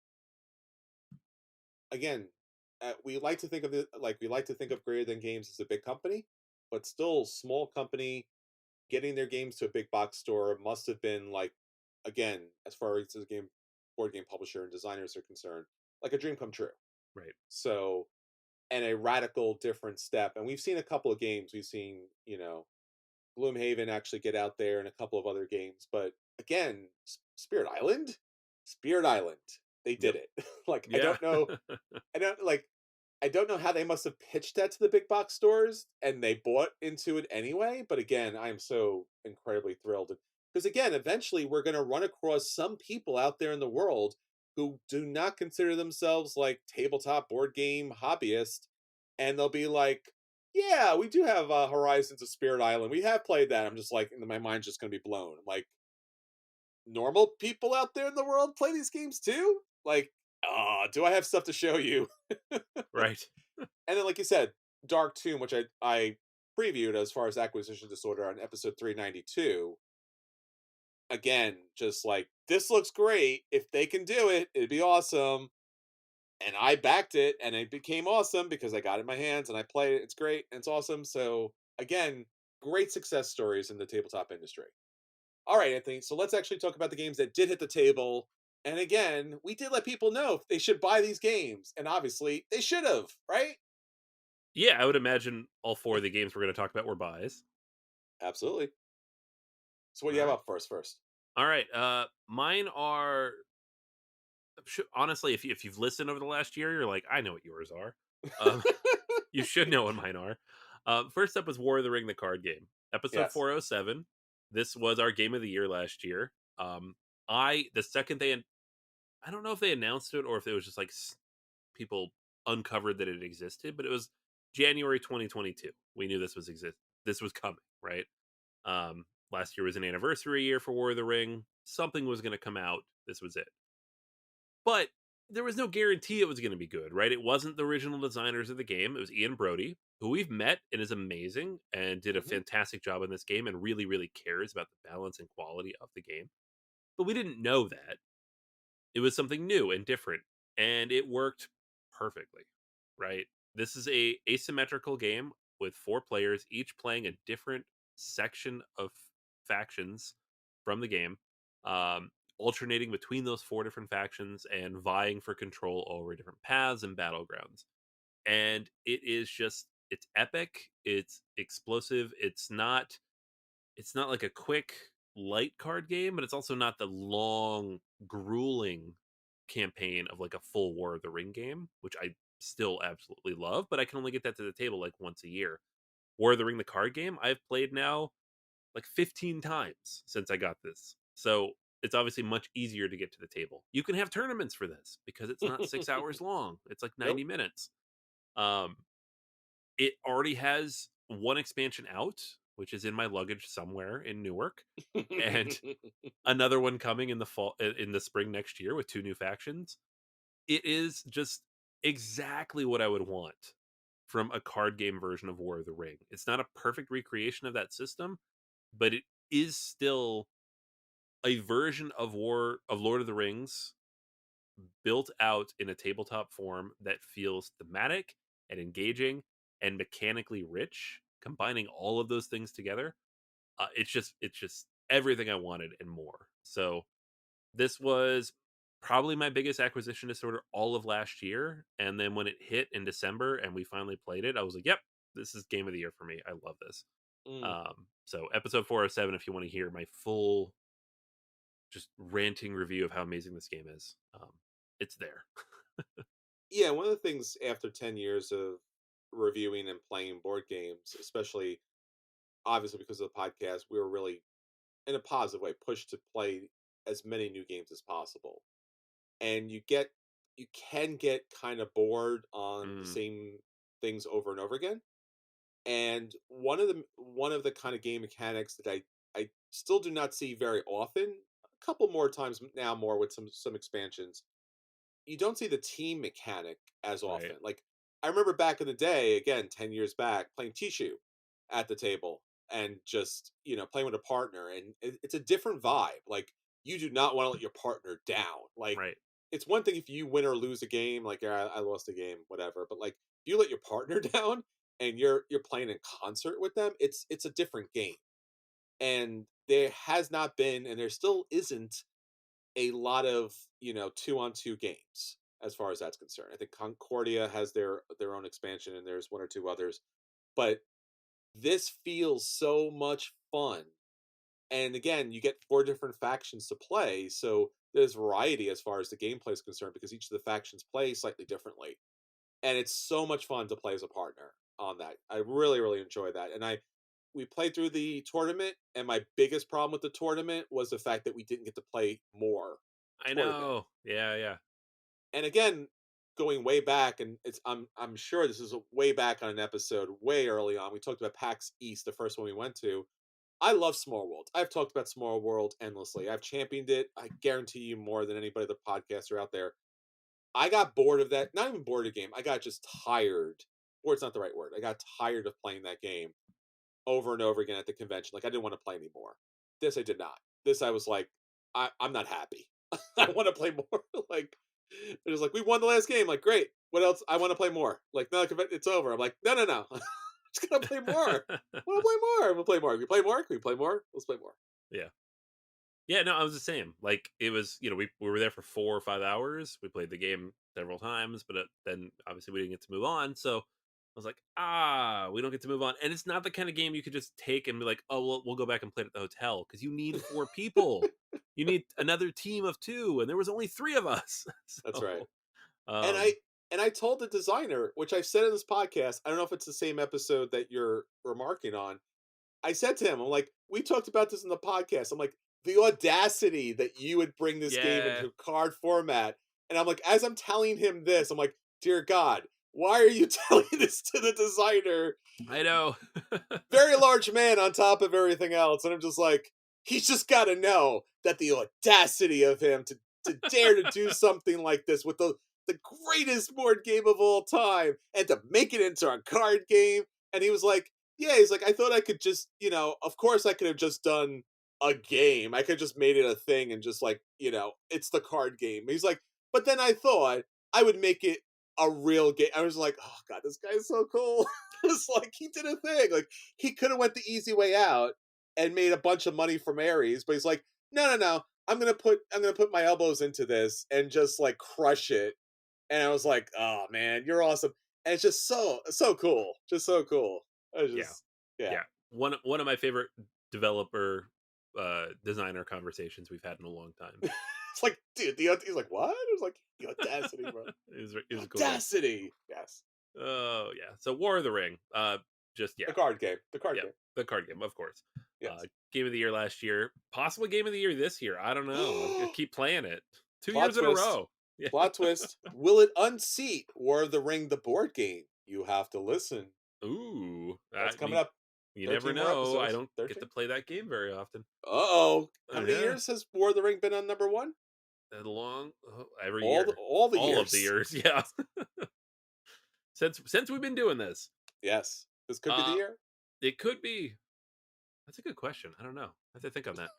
again, we like to think of it like we like to think of Greater Than Games as a big company, but still small company getting their games to a big box store must have been like, again, as far as the game board game publisher and designers are concerned, like a dream come true. Right. So, and a radical different step. And we've seen a couple of games. We've seen, Gloomhaven actually get out there and a couple of other games. But again, Spirit Island, Spirit Island, they did Yep. it. Like Yeah. I don't know how they must have pitched that to the big box stores and they bought into it anyway. But again, I'm so incredibly thrilled because again, eventually we're going to run across some people out there in the world who do not consider themselves like tabletop board game hobbyists, and they'll be like, "Yeah, we do have Horizons of Spirit Island. We have played that." I'm just like, and my mind's just going to be blown. I'm like, normal people out there in the world play these games too? Like, do I have stuff to show you? Right. And then, like you said, Dark Tomb, which I previewed as far as acquisition disorder on episode 392. Again, just like this looks great. If they can do it, it'd be awesome. And I backed it, and it became awesome because I got it in my hands and I played it. It's great and it's awesome. So again, great success stories in the tabletop industry. All right, Anthony. So let's actually talk about the games that did hit the table. And again, we did let people know if they should buy these games, and obviously they should have, right? Yeah, I would imagine all 4 of the games we're gonna talk about were buys. Absolutely. So what do you have Alright. up first? First. Alright, mine are honestly, if you've listened over the last year, you're like, "I know what yours are." Um, you should know what mine are. First up was War of the Ring, the card game. Episode Yes. 407. This was our game of the year last year. I the second I don't know if they announced it or if it was just like people uncovered that it existed, but it was January 2022. We knew this was coming, right? Last year was an anniversary year for War of the Ring. Something was going to come out. This was it. But there was no guarantee it was going to be good, right? It wasn't the original designers of the game. It was Ian Brody, who we've met and is amazing and did a Hmm. fantastic job in this game and really, really cares about the balance and quality of the game. But we didn't know that. It was something new and different, and it worked perfectly, right? This is a asymmetrical game with 4 players, each playing a different section of factions from the game, alternating between those 4 different factions and vying for control over different paths and battlegrounds. And it is just it's epic, it's explosive, it's not like a quick light card game, but it's also not the long, grueling campaign of like a full War of the Ring game, which I still absolutely love, but I can only get that to the table like once a year. War of the Ring, the card game, I've played now like 15 times since I got this. So it's obviously much easier to get to the table. You can have tournaments for this because it's not 6 hours long. It's like 90 Nope. minutes. Um, it already has one expansion out, which is in my luggage somewhere in Newark, and another one coming in the fall in the spring next year with 2 new factions. It is just exactly what I would want from a card game version of War of the Ring. It's not a perfect recreation of that system, but it is still a version of Lord of the Rings built out in a tabletop form that feels thematic and engaging and mechanically rich, combining all of those things together. It's just everything I wanted and more. So this was probably my biggest acquisition disorder all of last year, and then when it hit in December and we finally played it, I was like, "Yep, this is game of the year for me. I love this." Mm. So episode 407, if you want to hear my full, just ranting review of how amazing this game is, it's there. Yeah, one of the things after 10 years of reviewing and playing board games, especially obviously because of the podcast, we were really, in a positive way, pushed to play as many new games as possible. And you can get kind of bored on the Mm, same things over and over again. And one of the kind of game mechanics that I still do not see very often, a couple more times now, more with some expansions, you don't see the team mechanic as right, often. Like I remember back in the day, again 10 years back, playing Tishu at the table and just playing with a partner, and it's a different vibe. Like you do not want to let your partner down. Like right. it's one thing if you win or lose a game, like yeah, I lost a game, whatever. But like if you let your partner down and you're playing in concert with them, it's a different game. And there has not been, and there still isn't, a lot of 2-on-2 games as far as that's concerned. I think Concordia has their own expansion, and there's one or two others, but this feels so much fun. And again, you get 4 different factions to play, so there's variety as far as the gameplay is concerned because each of the factions play slightly differently, and it's so much fun to play as a partner on that. I really really enjoy that, and I we played through the tournament, and my biggest problem with the tournament was the fact that we didn't get to play more. I Sort of thing. know. Yeah, yeah. And again, going way back, and I'm sure this is a way back on an episode way early on. We talked about PAX East, the first one we went to. I love Small World. I've talked about Small World endlessly. I've championed it. I guarantee you more than anybody the podcaster out there. I got bored of that. Not even bored of the game. I got just tired. Bored's not the right word. I got tired of playing that game over and over again at the convention. Like I didn't want to play anymore. This I did not. This I was like, I'm not happy. I want to play more. Like they're just like, we won the last game. Like great. What else? I want to play more. Like no, it's over. I'm like no, no, no. I'm just gonna play more. I want to play more. We'll play more. Can we play more? Can we play more? Let's play more. Yeah. Yeah, no, I was the same. Like it was, we were there for 4 or 5 hours. We played the game several times, but then obviously we didn't get to move on. So I was like, we don't get to move on. And it's not the kind of game you could just take and be like, oh, well, we'll go back and play it at the hotel because you need 4 people. You need another team of 2, and there was only 3 of us. That's So, right. And um, I told the designer, which I've said in this podcast. I don't know if it's the same episode that you're remarking on. I said to him, I'm like, we talked about this in the podcast. I'm like, the audacity that you would bring this game yeah, into card format. And I'm like, as I'm telling him this, I'm like, dear God, why are you telling this to the designer? I know. Very large man on top of everything else. And I'm just like, he's just got to know that the audacity of him to dare to do something like this with the greatest board game of all time and to make it into a card game. And he was like, yeah, he's like, I thought I could just, of course I could have just done a game. I could have just made it a thing and just like, it's the card game. He's like, but then I thought I would make it a real game. I was like, oh God, this guy's so cool. It's like he did a thing. Like he could have went the easy way out and made a bunch of money from Ares, but he's like, no, no, no. I'm gonna put my elbows into this and just like crush it. And I was like, oh man, you're awesome. And it's just so cool. Just so cool. I was Yeah, just yeah. yeah. One of my favorite developer designer conversations we've had in a long time. It's like, dude, he's like, what? It was like the audacity, bro. It was a cool game. Audacity. Yes. Oh yeah. So War of the Ring. Just The yeah, card game. The card yeah. game. The card game, of course. Yes. Game of the year last year. Possible game of the year this year. I don't know. I'm gonna keep playing it. 2 years Plot in a twist. row. Yeah. Plot twist. Will it unseat War of the Ring, the board game? You have to listen. Ooh. That's coming up. You never 13 more know. I episodes. don't get 13? to play that game very often. Uh-oh. How many Yeah. years has War of the Ring been on number one? Every All year. all the All years. of the years. Yeah. Since we've been doing this. Yes. This could be the Uh year. it could be. That's a good question. I don't know. I have to think on that.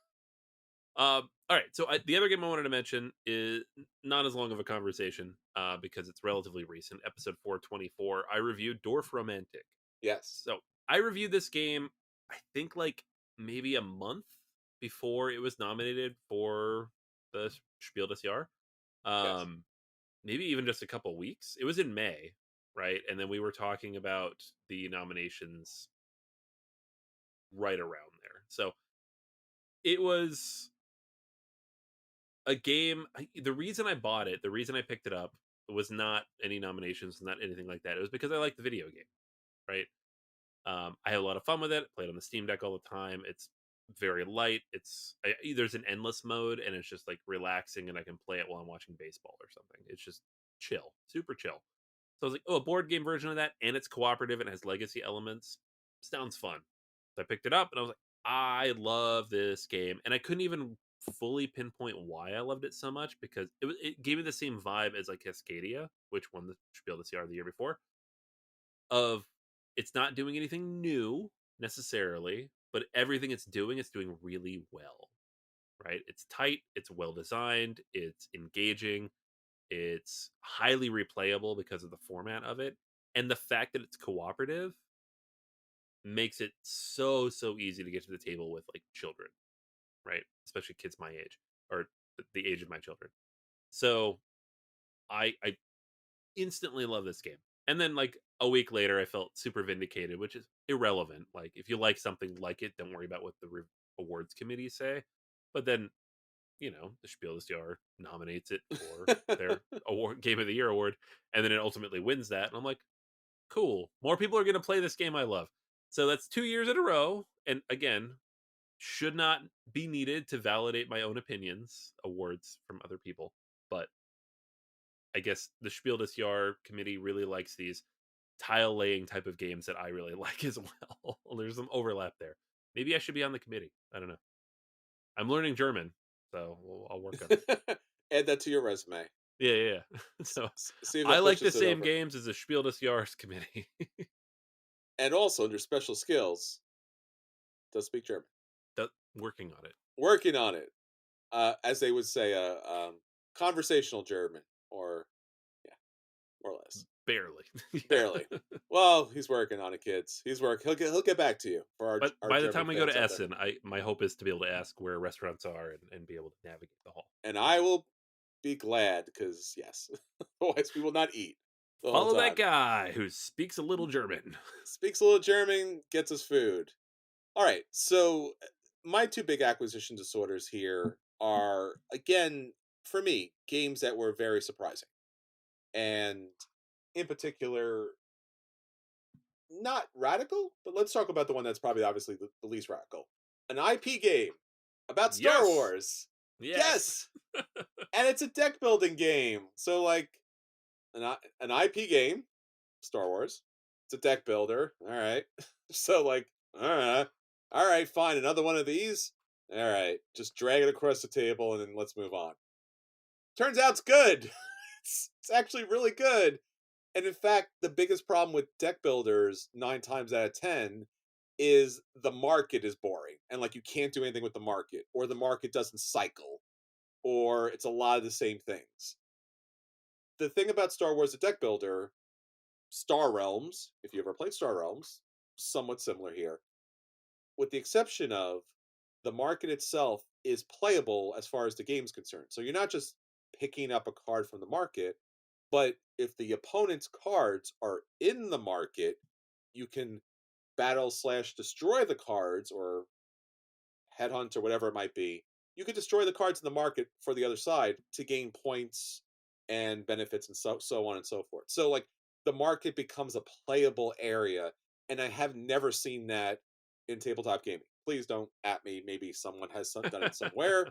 all right. So the other game I wanted to mention is not as long of a conversation because it's relatively recent. Episode 424. I reviewed Dorf Romantic. Yes. So I reviewed this game. I think like maybe a month before it was nominated for the Spiel des Jahres. Yes. Maybe even just a couple weeks. It was in May, right? And then we were talking about the nominations right around there. So it was a game. The reason I bought it, the reason I picked it up, was not any nominations, not anything like that. It was because I like the video game, right? I had a lot of fun with it. Played on the Steam Deck all the time. It's very light. There's an endless mode, and it's just like relaxing, and I can play it while I'm watching baseball or something. It's just chill, super chill. So I was like, oh, a board game version of that, and it's cooperative and has legacy elements. Sounds fun. So I picked it up, and I was like, I love this game, and I couldn't even fully pinpoint why I loved it so much because it gave me the same vibe as like Cascadia, which won the Spiel des Jahres the year before. Of it's not doing anything new necessarily, but everything it's doing really well. Right? It's tight, it's well designed, it's engaging, it's highly replayable because of the format of it, and the fact that it's cooperative makes it so easy to get to the table with like children, right? Especially kids my age or the age of my children. So I instantly love this game. And then like a week later, I felt super vindicated, which is irrelevant. Like if you like something, like it. Don't worry about what the awards committees say. But then the Spiel des Jahres nominates it for their award, Game of the Year award, and then it ultimately wins that. And I'm like, cool. More people are going to play this game I love. So that's 2 years in a row. And again, should not be needed to validate my own opinions, awards from other people. But I guess the Spiel des Jahr committee really likes these tile laying type of games that I really like as well. There's some overlap there. Maybe I should be on the committee. I don't know. I'm learning German, so I'll work on it. Add that to your resume. Yeah, yeah. Yeah. So See if I that like the pushes it same over. games as the Spiel des Jahres committee. And also under special skills, does speak German. Working on it. Working on it. As they would say, conversational German, or yeah, more or less, Barely. Yeah. barely. Well, he's working on it, kids. He'll get back to you for But our by the German time we go fans to out there. Essen, my hope is to be able to ask where restaurants are and be able to navigate the hall. And I will be glad because yes, otherwise we will not eat the whole Follow that time. guy who speaks a little German. Speaks a little German, gets us food. All right, so my two big acquisition disorders here are again for me games that were very surprising, and in particular, not radical. But let's talk about the one that's probably obviously the least radical. An IP game about Star Yes. Wars. Yes. Yes, and it's a deck building game. So like an IP game, Star Wars. It's a deck builder. All right. So like, all right, fine. Another one of these. All right, just drag it across the table and then let's move on. Turns out it's good. It's actually really good. And in fact, the biggest problem with deck builders 9 times out of 10 is the market is boring and like you can't do anything with the market, or the market doesn't cycle, or it's a lot of the same things. The thing about Star Wars the deck builder, Star Realms, if you ever played Star Realms, somewhat similar here, with the exception of the market itself is playable as far as the game's concerned. So you're not just picking up a card from the market, but if the opponent's cards are in the market, you can battle slash destroy the cards, or headhunt, or whatever it might be. You can destroy the cards in the market for the other side to gain points and benefits and so on and so forth. So like the market becomes a playable area, and I have never seen that in tabletop gaming. Please don't at me. Maybe someone has done it somewhere,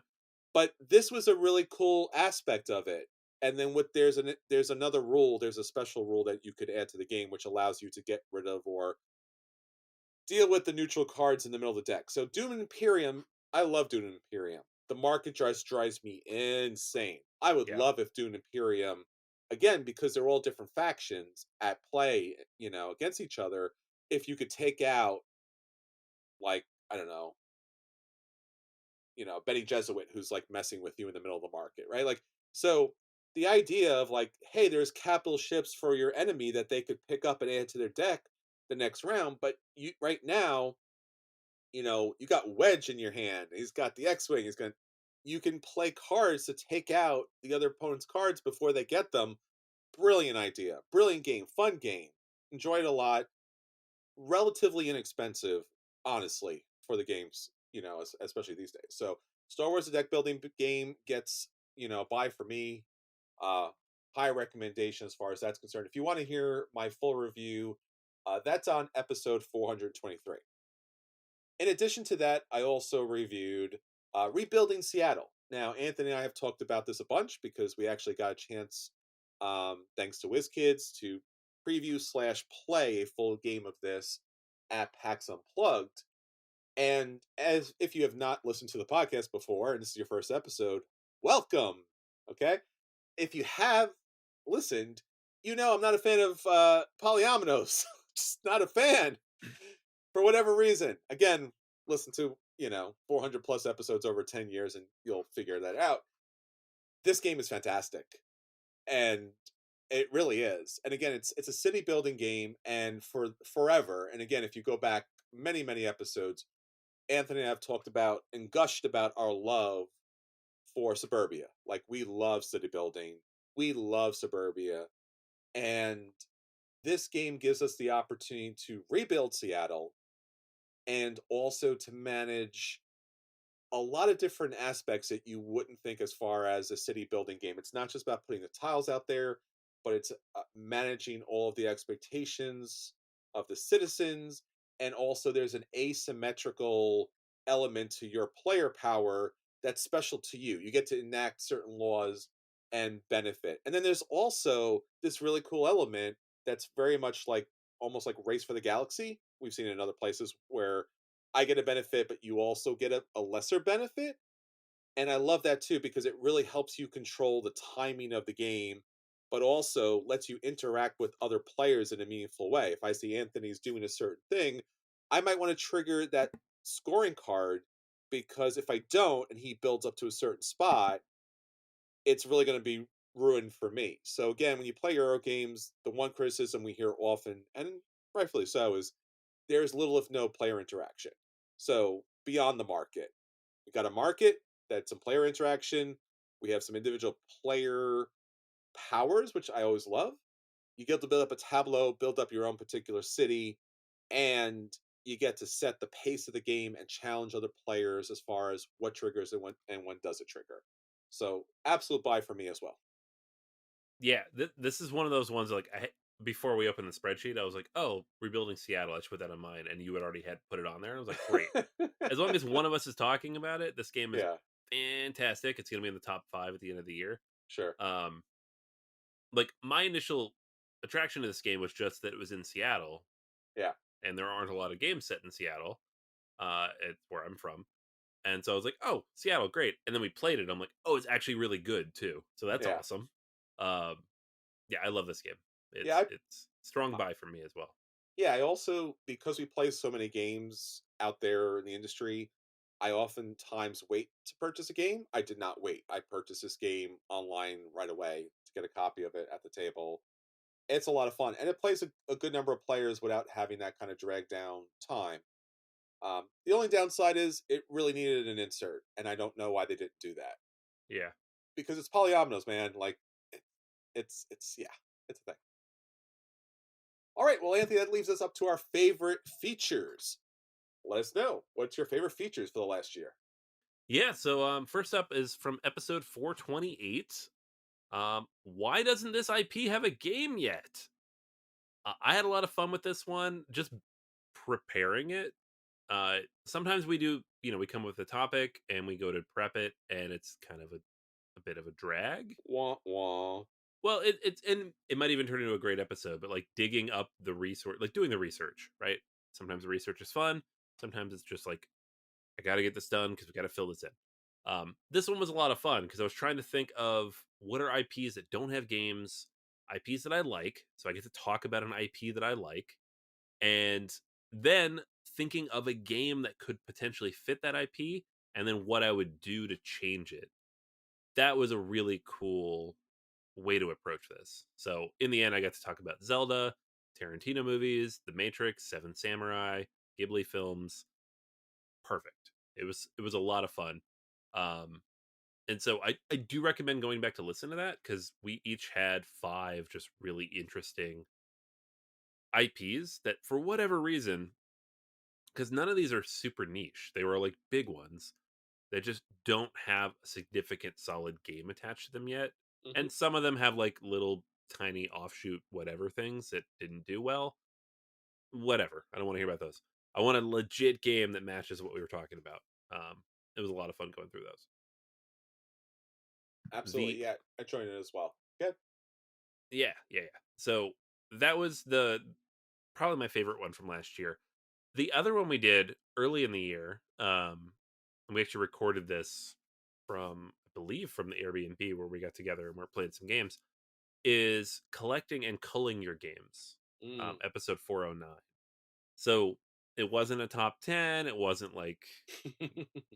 but this was a really cool aspect of it. And then with there's another rule, there's a special rule that you could add to the game which allows you to get rid of or deal with the neutral cards in the middle of the deck. So Doom and Imperium, I love Doom and Imperium. The market drives me insane. I would Yeah. love if Doom and Imperium, again, because they're all different factions at play, against each other, if you could take out, like, I don't know, Benny Jesuit who's like messing with you in the middle of the market, right? Like, so the idea of like, hey, there's capital ships for your enemy that they could pick up and add to their deck the next round, but you right now, you got Wedge in your hand. He's got the X-wing. You can play cards to take out the other opponent's cards before they get them. Brilliant idea. Brilliant game. Fun game. Enjoyed a lot. Relatively inexpensive, honestly, for the games, especially these days. So Star Wars the deck building game gets, buy for me. Uh High recommendation as far as that's concerned. If you want to hear my full review, that's on episode 423. In addition to that, I also reviewed Rebuilding Seattle. Now, Anthony and I have talked about this a bunch because we actually got a chance, thanks to WizKids, to preview slash play a full game of this at PAX Unplugged. And as if you have not listened to the podcast before, and this is your first episode, welcome. Okay, if you have listened, I'm not a fan of polyominoes. Just not a fan for whatever reason. Again, listen to 400 plus episodes over 10 years, and you'll figure that out. This game is fantastic, and it really is. And again, it's a city building game, and for forever. And again, if you go back many episodes, Anthony and I have talked about and gushed about our love for suburbia. Like, we love city building, we love suburbia, and this game gives us the opportunity to rebuild Seattle and also to manage a lot of different aspects that you wouldn't think as far as a city building game. It's not just about putting the tiles out there, but it's managing all of the expectations of the citizens. And also, there's an asymmetrical element to your player power that's special to you. You get to enact certain laws and benefit. And then there's also this really cool element that's very much like almost like Race for the Galaxy. We've seen it in other places where I get a benefit, but you also get a lesser benefit. And I love that too because it really helps you control the timing of the game, but also lets you interact with other players in a meaningful way. If I see Anthony's doing a certain thing, I might want to trigger that scoring card because if I don't and he builds up to a certain spot, it's really going to be ruined for me. So again, when you play Euro games, the one criticism we hear often, and rightfully so, is there's little if no player interaction. So beyond the market, we got a market that's some player interaction. We have some individual player powers, which I always love. You get to build up a tableau, build up your own particular city, and you get to set the pace of the game and challenge other players as far as what triggers and when does it trigger. So absolute buy for me as well. Yeah, this is one of those ones like before we opened the spreadsheet, I was like, "Oh, rebuilding Seattle." I should put that on mine, and you had already had put it on there. I was like, "Great." As long as one of us is talking about it, this game is Yeah, fantastic. It's going to be in the top 5 at the end of the year. sure. Um like my initial attraction to this game was just that it was in Seattle Yeah, and there aren't a lot of games set in Seattle. It's where I'm from. And so I was like, "Oh, Seattle, great." And then we played it. I'm like, "Oh, it's actually really good too." So that's yeah, awesome. Um yeah, I love this game. yeah. It's strong buy for me as well. Yeah, I also because we play so many games out there in the industry, I oftentimes wait to purchase a game. I did not wait. I purchased this game online right away to get a copy of it at the table. It's a lot of fun, and it plays a good number of players without having that kind of drag down time. The only downside is it really needed an insert, and I don't know why they didn't do that Yeah. because it's polyominoes, man. Like it, it's yeah, it's a thing. All right, well, Anthony, that leaves us up to our favorite features. Let us know what's your favorite features for the last year. Yeah, so first up is from episode 428. Why doesn't this IP have a game yet? I had a lot of fun with this one just preparing it. Sometimes we do, we come with a topic and we go to prep it, and it's kind of a bit of a drag. Wah wah. Well, it's and it might even turn into a great episode, but like digging up the resource, like doing the research, right? Sometimes the research is fun. Sometimes it's just like I got to get this done because we got to fill this in. This one was a lot of fun because I was trying to think of what are IPs that don't have games, IPs that I like, so I get to talk about an IP that I like, and then thinking of a game that could potentially fit that IP, and then what I would do to change it. That was a really cool way to approach this. So in the end, I got to talk about Zelda, Tarantino movies, The Matrix, Seven Samurai, Ghibli films. Perfect. It was a lot of fun. Um, and so I do recommend going back to listen to that because we each had 5 just really interesting IPs that for whatever reason, because none of these are super niche, they were like big ones that just don't have a significant solid game attached to them yet. Hmm. And some of them have like little tiny offshoot whatever things that didn't do well. Whatever. I don't want to hear about those. I want a legit game that matches what we were talking about. It was a lot of fun going through those. Absolutely, The yeah. I joined it as well. Good. yeah. So that was the probably my favorite one from last year. The other one we did early in the year, and we actually recorded this from I believe from the Airbnb where we got together and we're playing some games, is collecting and culling your games. Mm. Episode 409. So it wasn't a top 10. It wasn't like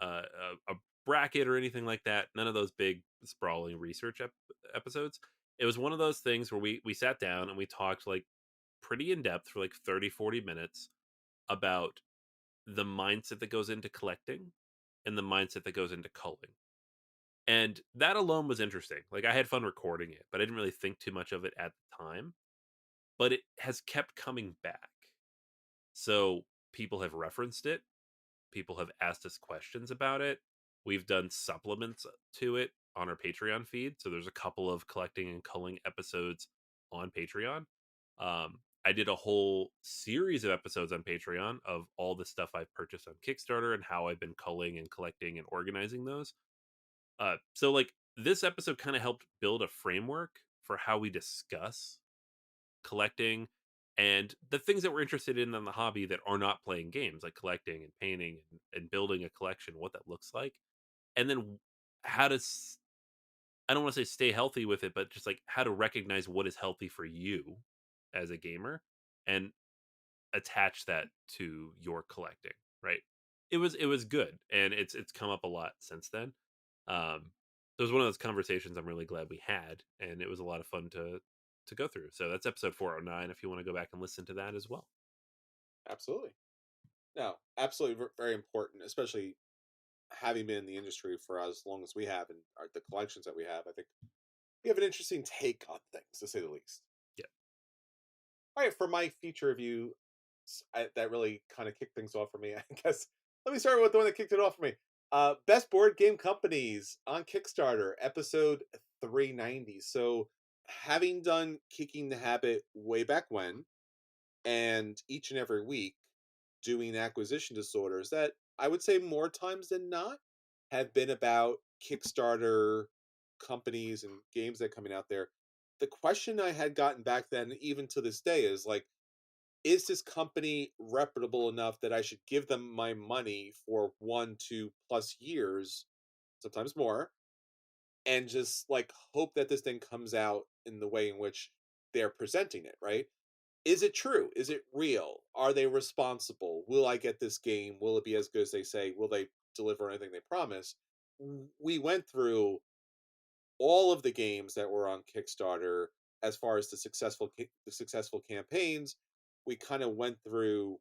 a bracket or anything like that. None of those big sprawling research episodes. It was one of those things where we sat down and we talked like pretty in depth for like 30, 40 minutes about the mindset that goes into collecting and the mindset that goes into culling. And that alone was interesting. Like I had fun recording it, but I didn't really think too much of it at the time. But it has kept coming back. So people have referenced it. People have asked us questions about it. We've done supplements to it on our Patreon feed. So there's a couple of collecting and culling episodes on Patreon. I did a whole series of episodes on Patreon of all the stuff I've purchased on Kickstarter and how I've been culling and collecting and organizing those. So like this episode kind of helped build a framework for how we discuss collecting and the things that we're interested in the hobby that are not playing games, like collecting and painting and building a collection, what that looks like, and then how to I don't want to say stay healthy with it, but just like how to recognize what is healthy for you as a gamer and attach that to your collecting, right? It was good, and it's come up a lot since then. So it was one of those conversations I'm really glad we had, and it was a lot of fun to go through. So that's episode 409 if you want to go back and listen to that as well. Absolutely. No, absolutely very important, especially having been in the industry for as long as we have and the collections that we have. I think we have an interesting take on things, to say the least. Yeah. All right, for my feature review, that really kind of kicked things off for me. I guess let me start with the one that kicked it off for me. Best board game companies on Kickstarter, episode 390. So, having done Kicking the Habit way back when, and each and every week doing acquisition disorders, that I would say more times than not have been about Kickstarter companies and games that are coming out there. The question I had gotten back then, even to this day, is like, is this company reputable enough that I should give them my money for 1, 2+ years, sometimes more, and just like hope that this thing comes out in the way in which they're presenting it, right? Is it true? Is it real? Are they responsible? Will I get this game? Will it be as good as they say? Will they deliver anything they promise? We went through all of the games that were on Kickstarter as far as the successful campaigns. We kind of went through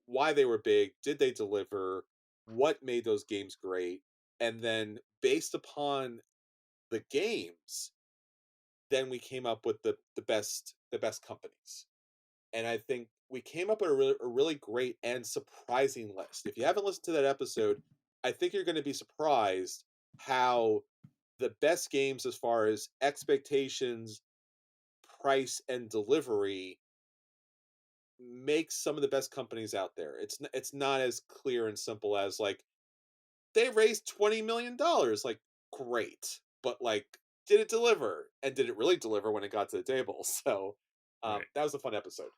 why they were big, did they deliver, what made those games great, and then based upon the games, then we came up with the best companies. And I think we came up with a really great and surprising list. If you haven't listened to that episode, I think you're going to be surprised how the best games as far as expectations, price, and delivery make some of the best companies out there. It's not as clear and simple as like they raised $20 million. Like, great, but like, did it deliver? And did it really deliver when it got to the table? So Right. that was a fun episode.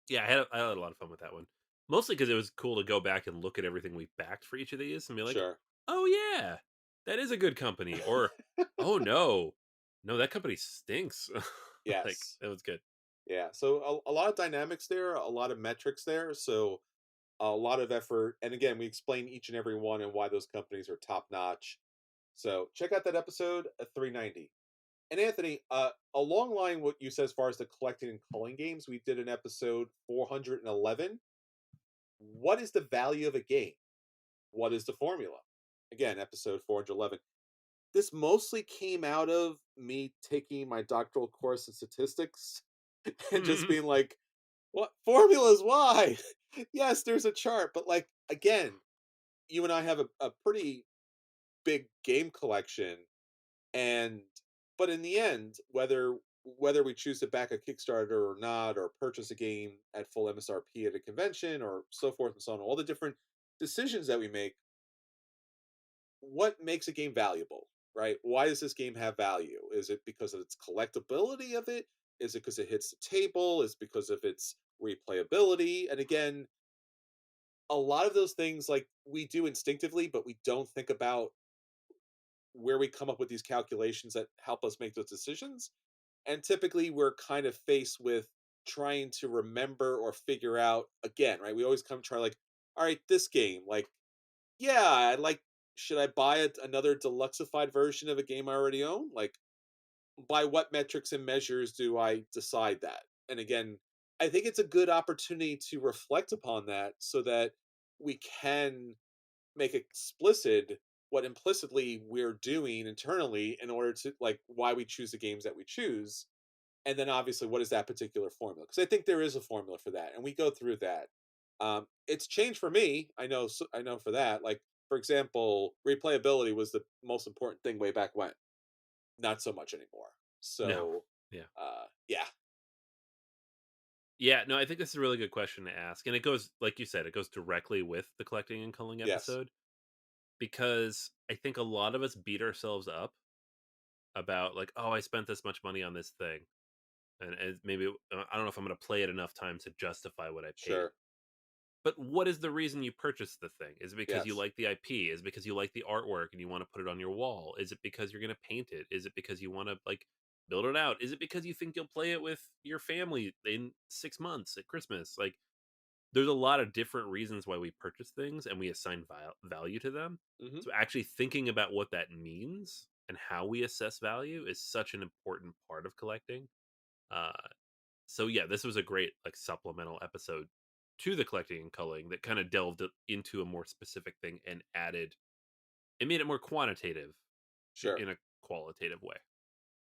Yeah, I had a lot of fun with that one. Mostly because it was cool to go back and look at everything we backed for each of these and be like, Sure. oh yeah, that is a good company. Or oh no, no, that company stinks. Like Yes. it was good. Yeah. So a lot of dynamics there, a lot of metrics there. So a lot of effort. And again, we explain each and every one and why those companies are top notch. So check out that episode 390. And Anthony, along line what you said as far as the collecting and culling games, we did an episode 411. What is the value of a game? What is the formula? Again, episode 411. This mostly came out of me taking my doctoral course in statistics and just being like, what formulas? Why? Yes, there's a chart, but like, again, you and I have a pretty big game collection, and but in the end, whether we choose to back a Kickstarter or not, or purchase a game at full MSRP at a convention, or so forth and so on, all the different decisions that we make, what makes a game valuable, right? Why does this game have value? Is it because of its collectability of it? Is it because it hits the table? Is it because of its replayability? And again, a lot of those things like we do instinctively, but we don't think about where we come up with these calculations that help us make those decisions. And typically we're kind of faced with trying to remember or figure out again, right? We always come try like, all right, this game, like, yeah, I like, should I buy another deluxeified version of a game I already own? Like, by what metrics and measures do I decide that? And again, I think it's a good opportunity to reflect upon that so that we can make explicit what implicitly we're doing internally in order to like why we choose the games that we choose, and then obviously what is that particular formula, because I think there is a formula for that and we go through that. It's changed for me, I know, I know for that, like for example, replayability was the most important thing way back when, not so much anymore. No. So Yeah. yeah. Yeah, no, I think that's a really good question to ask. And it goes, like you said, it goes directly with the collecting and culling Yes. episode because I think a lot of us beat ourselves up about like, oh, I spent this much money on this thing. And maybe I don't know if I'm going to play it enough times to justify what I paid. Sure. But what is the reason you purchased the thing? Is it because you Yes. like the IP? Is it because you like the artwork and you want to put it on your wall? Is it because you're going to paint it? Is it because you want to like build it out? Is it because you think you'll play it with your family in 6 months at Christmas? Like there's a lot of different reasons why we purchase things and we assign value to them. Hmm. So actually thinking about what that means and how we assess value is such an important part of collecting. Uh, so yeah, this was a great like supplemental episode to the collecting and culling that kind of delved into a more specific thing and added it made it more quantitative Sure. in a qualitative way.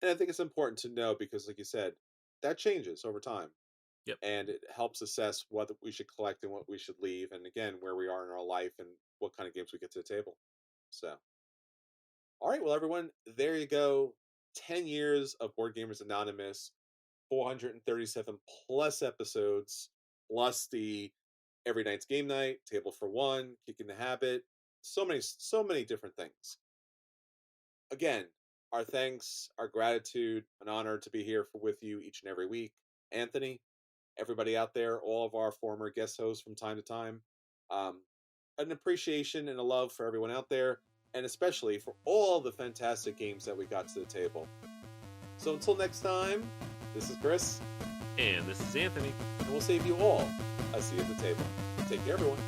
And I think it's important to know because, like you said, that changes over time. Yep. And it helps assess what we should collect and what we should leave. And again, where we are in our life and what kind of games we get to the table. So, all right. Well, everyone, there you go. 10 years of Board Gamers Anonymous, 437 plus episodes, plus the every night's game night, table for one, kicking the habit, so many different things. Again, our thanks, our gratitude, an honor to be here with you each and every week. Anthony, everybody out there, all of our former guest hosts from time to time, um, an appreciation and a love for everyone out there, and especially for all the fantastic games that we got to the table. So until next time, this is Chris. And this is Anthony. And we'll save you all a seat at the table. Take care, everyone.